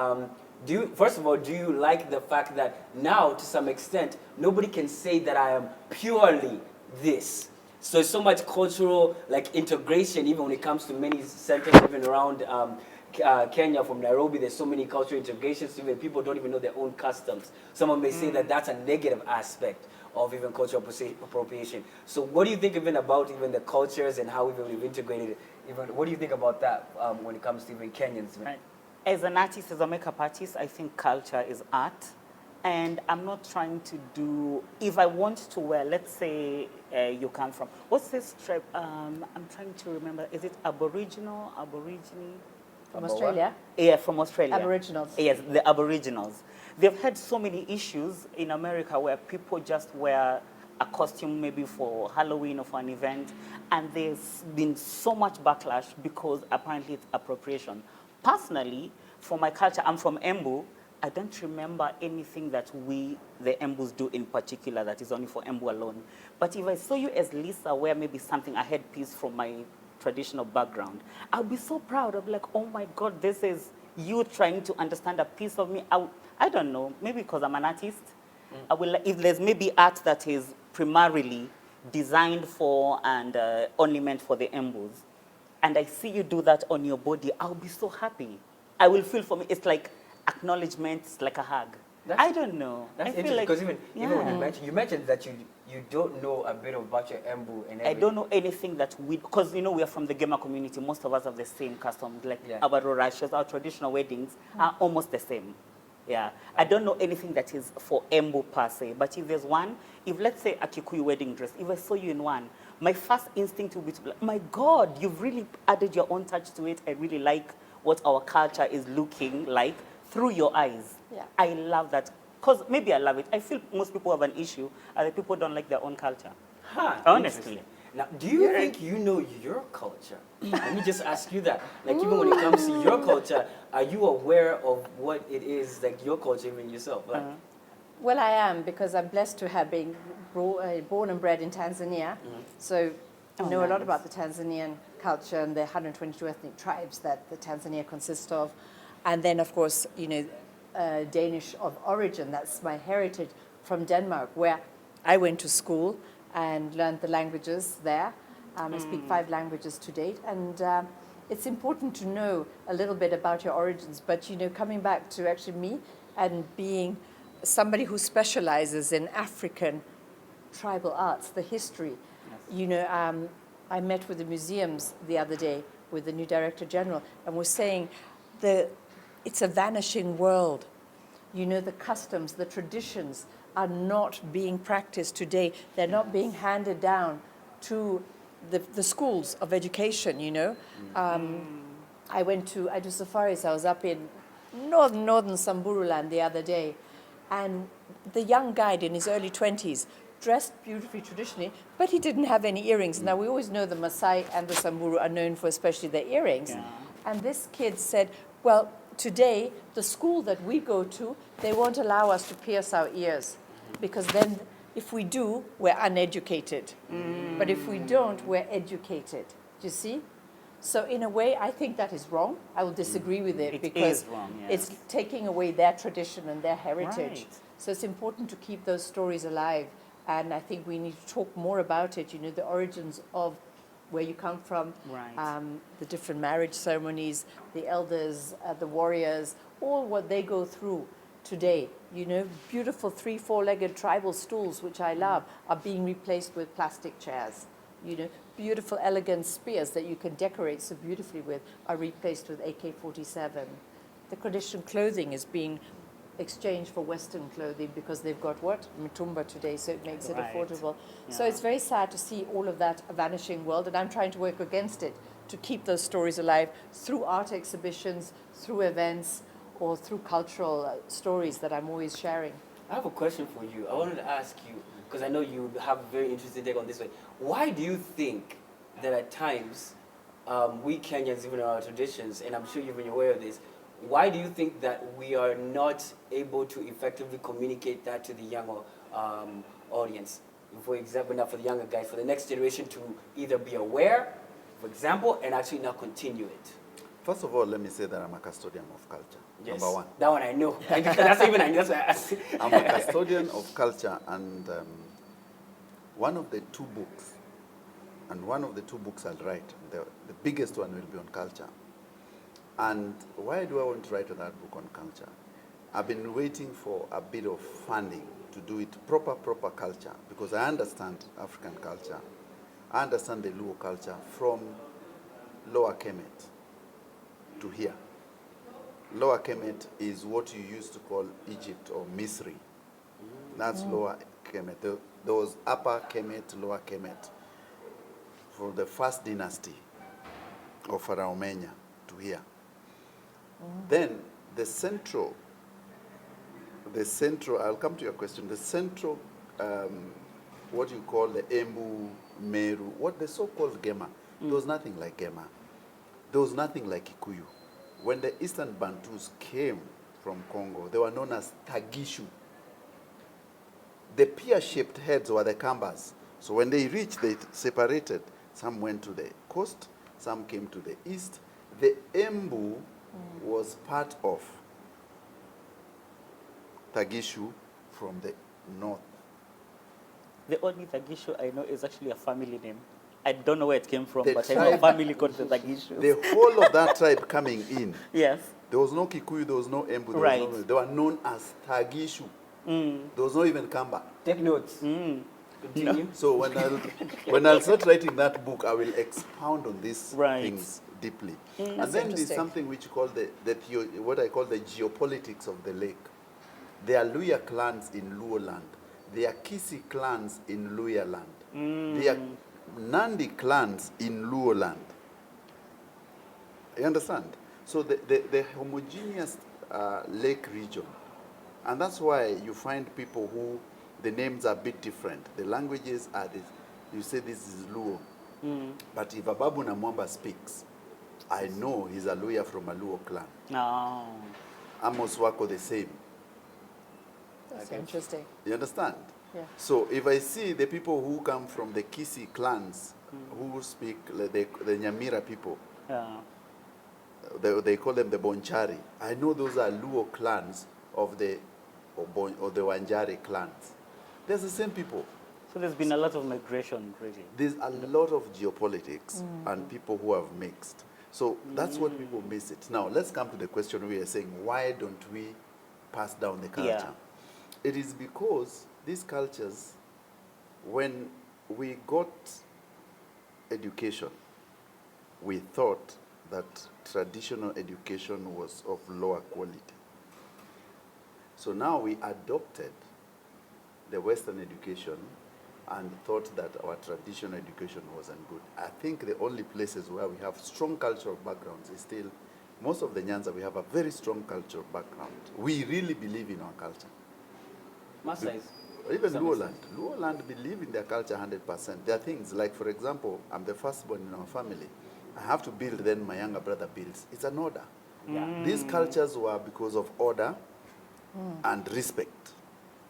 [SPEAKER 3] first of all, do you like the fact that now, to some extent, nobody can say that I am purely this? So much cultural integration, even when it comes to many centers, even around Kenya, from Nairobi, there's so many cultural integrations, even people don't even know their own customs. Someone may say that that's a negative aspect of even cultural appropriation. So what do you think even about even the cultures and how we've integrated it? Even, what do you think about that when it comes to even Kenyans?
[SPEAKER 4] Right. As an artist, as a makeup artist, I think culture is art. And I'm not trying to do, if I want to wear, let's say you come from, what's this tribe? I'm trying to remember, is it Aboriginal, Aborigine?
[SPEAKER 2] From Australia?
[SPEAKER 4] Yeah, from Australia.
[SPEAKER 2] Aboriginals.
[SPEAKER 4] Yes, the Aboriginals. They've had so many issues in America where people just wear a costume maybe for Halloween or for an event, and there's been so much backlash because apparently it's appropriation. Personally, for my culture, I'm from Embu. I don't remember anything that we, the Embus, do in particular that is only for Embu alone. But if I saw you as Lisa wear maybe something, a headpiece from my traditional background, I'll be so proud. I'll be like, oh my God, this is you trying to understand a piece of me. I don't know, maybe because I'm an artist. I will, if there's maybe art that is primarily designed for and only meant for the Embus, and I see you do that on your body, I'll be so happy. I will feel, for me, it's like acknowledgement, it's like a hug. I don't know.
[SPEAKER 3] That's
[SPEAKER 4] I feel
[SPEAKER 3] interesting,
[SPEAKER 4] like,
[SPEAKER 3] because even when you mentioned that you don't know a bit about your Embu and everything.
[SPEAKER 4] I don't know anything that we, because we are from the gamer community, most of us have the same customs, like our rurashes, our traditional weddings are almost the same. Yeah, I don't know anything that is for Embu per se, but if there's one, if let's say a Kikuyu wedding dress, if I saw you in one, my first instinct would be to be like, my God, you've really added your own touch to it. I really like what our culture is looking like through your eyes.
[SPEAKER 2] Yeah.
[SPEAKER 4] I love that. Because maybe I love it. I feel most people have an issue, other people don't like their own culture. Honestly.
[SPEAKER 3] Now, do you think you know your culture? Let me just ask you that. Like, even when it comes to your culture, are you aware of what it is, like your culture even yourself? Like,
[SPEAKER 2] Well, I am, because I'm blessed to have been born and bred in Tanzania. So I know a lot about the Tanzanian culture and the 122 ethnic tribes that the Tanzania consists of. And then, of course, Danish of origin. That's my heritage from Denmark, where I went to school and learned the languages there. I speak 5 languages to date. And it's important to know a little bit about your origins. But, coming back to actually me and being somebody who specializes in African tribal arts, the history. I met with the museums the other day with the new Director General, and was saying it's a vanishing world. The customs, the traditions are not being practiced today. They're not being handed down to the schools of education, I do safaris. I was up in northern Samburuland the other day, and the young guide in his early 20s, dressed beautifully traditionally, but he didn't have any earrings. Now, we always know the Maasai and the Samburu are known for especially their earrings. Yeah. And this kid said, well, today, the school that we go to, they won't allow us to pierce our ears, because then if we do, we're uneducated. But if we don't, we're educated. Do you see? So in a way, I think that is wrong. I will disagree with it, because it's taking away their tradition and their heritage. Right. So it's important to keep those stories alive. And I think we need to talk more about it, the origins of where you come from, the different marriage ceremonies, the elders, the warriors, all what they go through today. Beautiful 3- 4-legged tribal stools, which I love, are being replaced with plastic chairs. Beautiful, elegant spears that you can decorate so beautifully with are replaced with AK-47. The traditional clothing is being exchanged for Western clothing because they've got Mitumba today, so it makes it affordable. Yeah. So it's very sad to see all of that vanishing world, and I'm trying to work against it to keep those stories alive through art exhibitions, through events, or through cultural stories that I'm always sharing.
[SPEAKER 3] I have a question for you. I wanted to ask you, because I know you have a very interesting take on this way. Why do you think that at times we Kenyans, even in our traditions, and I'm sure you've been aware of this, why do you think that we are not able to effectively communicate that to the younger audience? For example, now for the younger guys, for the next generation to either be aware, for example, and actually not continue it?
[SPEAKER 1] First of all, let me say that I'm a custodian of culture.
[SPEAKER 3] Yes.
[SPEAKER 1] Number one.
[SPEAKER 3] That one I know. That's even I know. That's why I asked.
[SPEAKER 1] I'm a custodian of culture, and one of the 2 books, and one of the 2 books I'll write, the biggest one will be on culture. And why do I want to write that book on culture? I've been waiting for a bit of funding to do it proper culture, because I understand African culture. I understand the Luo culture from Lower Kemet to here. Lower Kemet is what you used to call Egypt or Misri That's Lower Kemet. There was Upper Kemet, Lower Kemet. For the first dynasty of Pharaoh Menya to here. Then the central, I'll come to your question, the central, what you call the Embu, Meru, what the so-called Gema, there was nothing like Gema. There was nothing like Kikuyu. When the Eastern Bantus came from Congo, they were known as Tagishu. The pear-shaped heads were the Kambas. So when they reached, they separated. Some went to the coast, some came to the east. The Embu was part of Tagishu from the north.
[SPEAKER 4] The only Tagishu I know is actually a family name. I don't know where it came from,
[SPEAKER 1] The
[SPEAKER 4] but I know a
[SPEAKER 1] tribe-
[SPEAKER 4] family called the Tagishu.
[SPEAKER 1] The whole of that tribe coming in,
[SPEAKER 4] Yes.
[SPEAKER 1] there was no Kikuyu, there was no Embu, there was
[SPEAKER 4] Right.
[SPEAKER 1] no, they were known as Tagishu. There was no even Kamba.
[SPEAKER 3] Take notes. Continue.
[SPEAKER 1] So when I'll start writing that book, I will expound on these
[SPEAKER 4] Right.
[SPEAKER 1] things deeply.
[SPEAKER 2] That's
[SPEAKER 1] And then there's
[SPEAKER 2] interesting.
[SPEAKER 1] something which called what I call the geopolitics of the lake. There are Luya clans in Luo land. There are Kisi clans in Luya land. There are Nandi clans in Luo land. You understand? So the homogeneous lake region. And that's why you find people who the names are a bit different. The languages are this. You say this is Luo. But if Ababu Namwamba speaks, I know he's a Luya from a Luo clan.
[SPEAKER 4] No.
[SPEAKER 1] Amos Wako the same.
[SPEAKER 2] That's interesting.
[SPEAKER 1] You understand?
[SPEAKER 2] Yeah.
[SPEAKER 1] So if I see the people who come from the Kisi clans, who speak, like the Nyamira people,
[SPEAKER 4] Yeah.
[SPEAKER 1] they call them the Bonchari. I know those are Luo clans of the Wanjari clans. They're the same people.
[SPEAKER 4] So there's been a lot of migration, really.
[SPEAKER 1] There's a lot of geopolitics and people who have mixed. So that's what people miss it. Now, let's come to the question we are saying, why don't we pass down the culture?
[SPEAKER 4] Yeah.
[SPEAKER 1] It is because these cultures, when we got education, we thought that traditional education was of lower quality. So now we adopted the Western education and thought that our traditional education wasn't good. I think the only places where we have strong cultural backgrounds is still, most of the Nyanza, we have a very strong cultural background. We really believe in our culture.
[SPEAKER 3] Masais.
[SPEAKER 1] Even
[SPEAKER 3] Some
[SPEAKER 1] Luoland. Luoland believe in their culture 100%. There are things like, for example, I'm the firstborn in our family. I have to build, then my younger brother builds. It's an order.
[SPEAKER 3] Yeah.
[SPEAKER 1] These cultures were because of order and respect.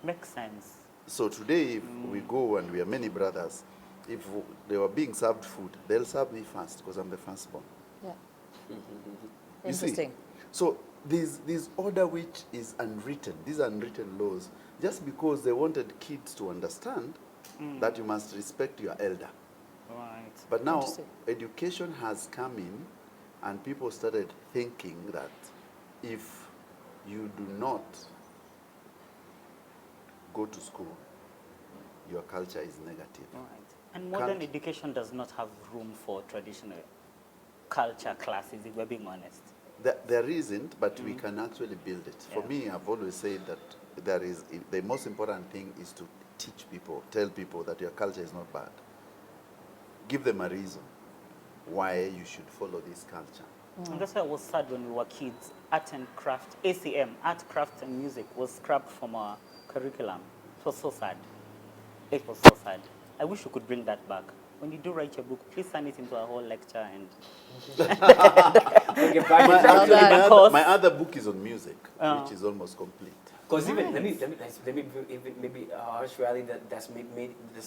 [SPEAKER 4] Makes sense.
[SPEAKER 1] So today, if we go and we are many brothers, if they were being served food, they'll serve me first because I'm the firstborn.
[SPEAKER 2] Yeah.
[SPEAKER 1] You see?
[SPEAKER 2] Interesting.
[SPEAKER 1] So this order which is unwritten, these unwritten laws, just because they wanted kids to understand that you must respect your elder.
[SPEAKER 4] Right.
[SPEAKER 1] But now
[SPEAKER 2] Interesting.
[SPEAKER 1] education has come in and people started thinking that if you do not go to school, your culture is negative.
[SPEAKER 4] Right. And modern
[SPEAKER 1] Can't-
[SPEAKER 4] education does not have room for traditional culture classes, if we're being honest.
[SPEAKER 1] There isn't, but we can actually build it. For
[SPEAKER 4] Yeah.
[SPEAKER 1] me, I've always said that the most important thing is to teach people, tell people that your culture is not bad. Give them a reason why you should follow this culture.
[SPEAKER 4] And that's why I was sad when we were kids. Art and craft, ACM, art, craft, and music was scrapped from our curriculum. It was so sad. It was so sad. I wish we could bring that back. When you do write your book, please turn it into a whole lecture and
[SPEAKER 3] Bring it back.
[SPEAKER 1] My other book is on music, which is almost complete.
[SPEAKER 3] Because even let me even maybe harsh reality that's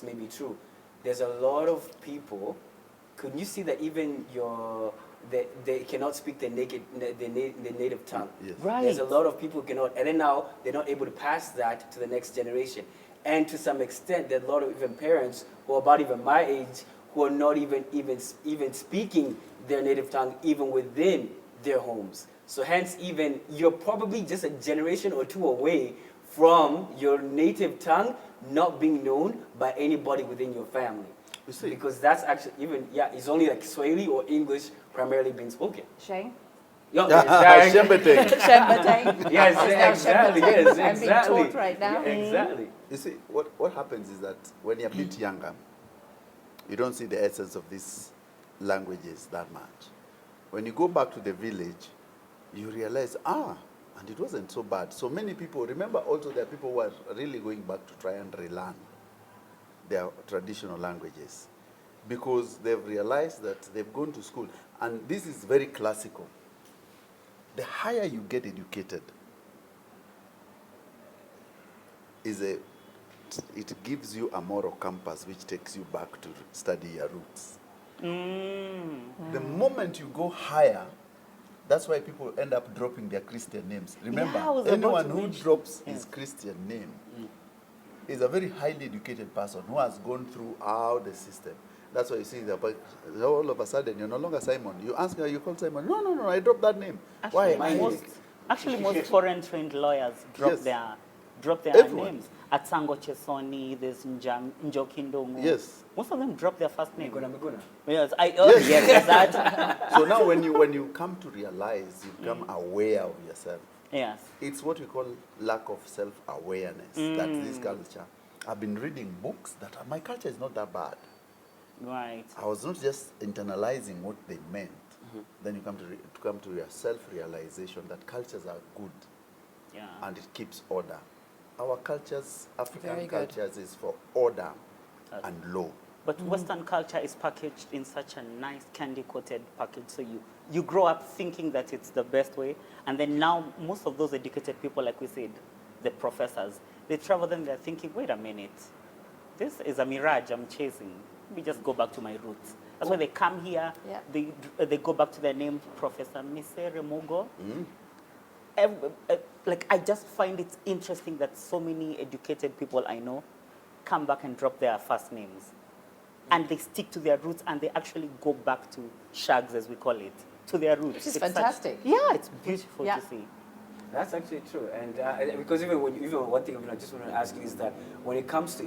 [SPEAKER 3] maybe true. There's a lot of people. Could you see that even they cannot speak the native tongue?
[SPEAKER 1] Yes.
[SPEAKER 4] Right.
[SPEAKER 3] There's a lot of people who cannot, and then now they're not able to pass that to the next generation. And to some extent, there are a lot of even parents who are about even my age who are not even speaking their native tongue even within their homes. So hence, even you're probably just a generation or two away from your native tongue not being known by anybody within your family.
[SPEAKER 1] You see.
[SPEAKER 3] Because that's actually even, it's only like Swahili or English primarily being spoken.
[SPEAKER 2] Shane?
[SPEAKER 1] Shembeteng.
[SPEAKER 2] Shembeteng.
[SPEAKER 3] Yes,
[SPEAKER 2] Is now
[SPEAKER 3] exactly.
[SPEAKER 2] Shembeteng.
[SPEAKER 3] Yes,
[SPEAKER 2] I'm being
[SPEAKER 3] exactly.
[SPEAKER 2] taught right now.
[SPEAKER 3] Yeah, exactly.
[SPEAKER 1] You see, what happens is that when you're a bit younger, you don't see the essence of these languages that much. When you go back to the village, you realize, and it wasn't so bad. So many people, remember also there are people who are really going back to try and relearn their traditional languages because they've realized that they've gone to school. And this is very classical. The higher you get educated, it gives you a moral compass which takes you back to study your roots. The moment you go higher, that's why people end up dropping their Christian names. Remember, anyone who drops his Christian name is a very highly educated person who has gone throughout the system. That's why you see all of a sudden you're no longer Simon. You ask her, you call Simon. No, I dropped that name.
[SPEAKER 4] Actually,
[SPEAKER 1] Why?
[SPEAKER 4] most foreign trained lawyers drop their
[SPEAKER 1] Everyone.
[SPEAKER 4] names. At Sango Chesoni, there's Njokindongo.
[SPEAKER 1] Yes.
[SPEAKER 4] Most of them drop their first name.
[SPEAKER 3] Miguna.
[SPEAKER 4] Yes,
[SPEAKER 1] Yes.
[SPEAKER 4] that.
[SPEAKER 1] So now when you come to realize, you become aware of yourself.
[SPEAKER 4] Yes.
[SPEAKER 1] It's what we call lack of self-awareness. That this culture. I've been reading books that my culture is not that bad.
[SPEAKER 4] Right.
[SPEAKER 1] I was not just internalizing what they meant. Then you come to your self-realization that cultures are good and it keeps order. Our cultures, African cultures, is for order and law.
[SPEAKER 4] But Western culture is packaged in such a nice candy-coated package. So you grow up thinking that it's the best way. And then now most of those educated people, like we said, the professors, they travel and they're thinking, wait a minute, this is a mirage I'm chasing. Let me just go back to my roots. That's why they come here, they go back to their name, Professor Misere Mogo. Like, I just find it interesting that so many educated people I know come back and drop their first names. And they stick to their roots and they actually go back to shags, as we call it, to their roots.
[SPEAKER 2] Which is fantastic.
[SPEAKER 4] It's beautiful to see.
[SPEAKER 3] That's actually true. And because even one thing I just want to ask you is that when it comes to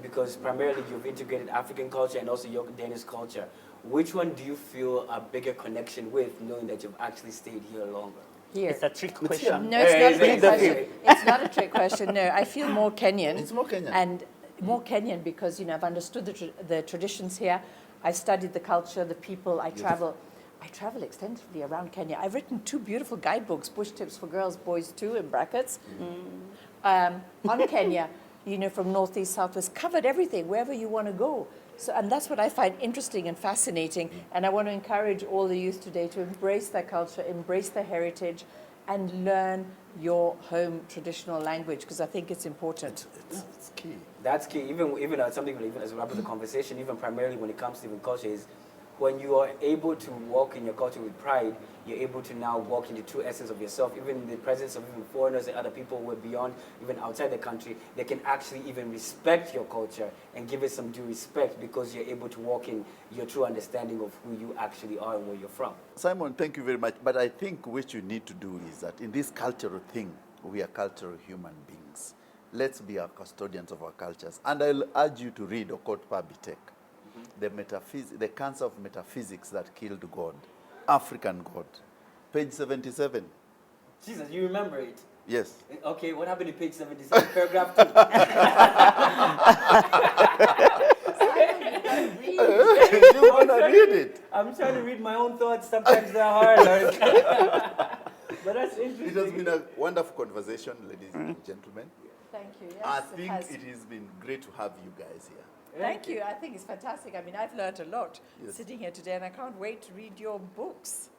[SPEAKER 3] because primarily you've integrated African culture and also your Danish culture, which one do you feel a bigger connection with, knowing that you've actually stayed here longer?
[SPEAKER 2] Here.
[SPEAKER 4] It's a trick question.
[SPEAKER 2] No, it's not a trick question. It's not a trick question. No, I feel more Kenyan.
[SPEAKER 1] It's more Kenyan.
[SPEAKER 2] And more Kenyan because, I've understood the traditions here. I studied the culture, the people. I travel extensively around Kenya. I've written 2 beautiful guidebooks, Bush Tips for Girls, Boys too, in brackets, on Kenya, from northeast, southwest, covered everything, wherever you want to go. So, and that's what I find interesting and fascinating. And I want to encourage all the youth today to embrace their culture, embrace their heritage, and learn your home traditional language, because I think it's important.
[SPEAKER 1] It's key.
[SPEAKER 3] That's key. Even something as we wrap up the conversation, even primarily when it comes to even culture, is when you are able to walk in your culture with pride, you're able to now walk in the true essence of yourself. Even in the presence of even foreigners and other people who are beyond, even outside the country, they can actually even respect your culture and give it some due respect because you're able to walk in your true understanding of who you actually are and where you're from.
[SPEAKER 1] Simon, thank you very much. But I think what you need to do is that in this cultural thing, we are cultural human beings. Let's be our custodians of our cultures. And I'll urge you to read Okot Pabitek, the cancer of metaphysics that killed God, African God, page 77.
[SPEAKER 3] Jesus, you remember it?
[SPEAKER 1] Yes.
[SPEAKER 3] Okay, what happened in page 77, paragraph 2?
[SPEAKER 1] You want to read it?
[SPEAKER 3] I'm trying to read my own thoughts. Sometimes they're hard. But that's interesting.
[SPEAKER 1] It has been a wonderful conversation, ladies and gentlemen.
[SPEAKER 2] Thank you. Yes,
[SPEAKER 1] I think it has been great to have you guys here.
[SPEAKER 2] Thank you. I think it's fantastic. I mean, I've learned a lot sitting here today, and I can't wait to read your books.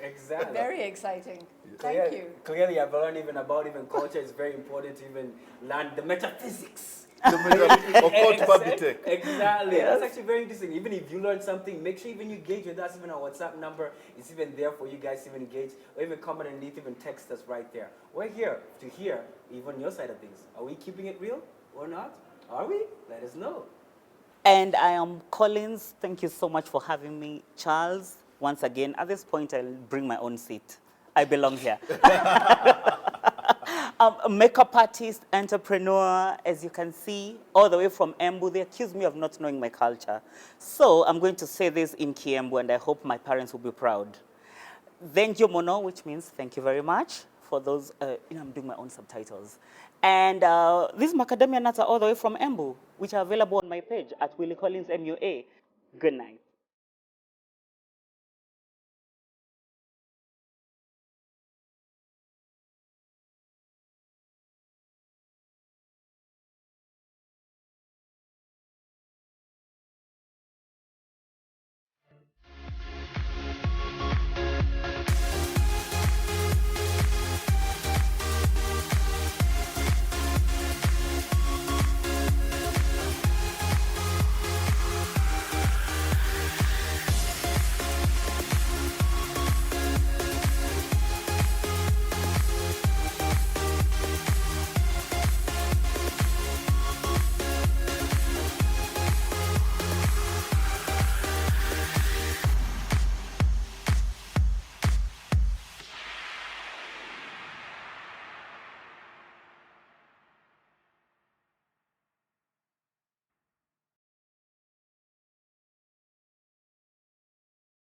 [SPEAKER 3] Exactly.
[SPEAKER 2] Very exciting. Thank you.
[SPEAKER 3] Clearly, I've learned about culture. It's very important to even learn the metaphysics.
[SPEAKER 1] Okot Pabitek.
[SPEAKER 3] Exactly. That's actually very interesting. Even if you learn something, make sure even you engage with us. Even our WhatsApp number is even there for you guys to even engage, or even comment underneath, even text us right there. We're here to hear even your side of things. Are we keeping it real or not? Are we? Let us know.
[SPEAKER 4] And I am Collins. Thank you so much for having me. Charles, once again, at this point, I'll bring my own seat. I belong here. A makeup artist, entrepreneur, as you can see, all the way from Embu. They accuse me of not knowing my culture. So I'm going to say this in Kiembu, and I hope my parents will be proud. Thank you, Mono, which means thank you very much for those, I'm doing my own subtitles. And these macadamia nuts are all the way from Embu, which are available on my page at Willie Collins MUA. Good night.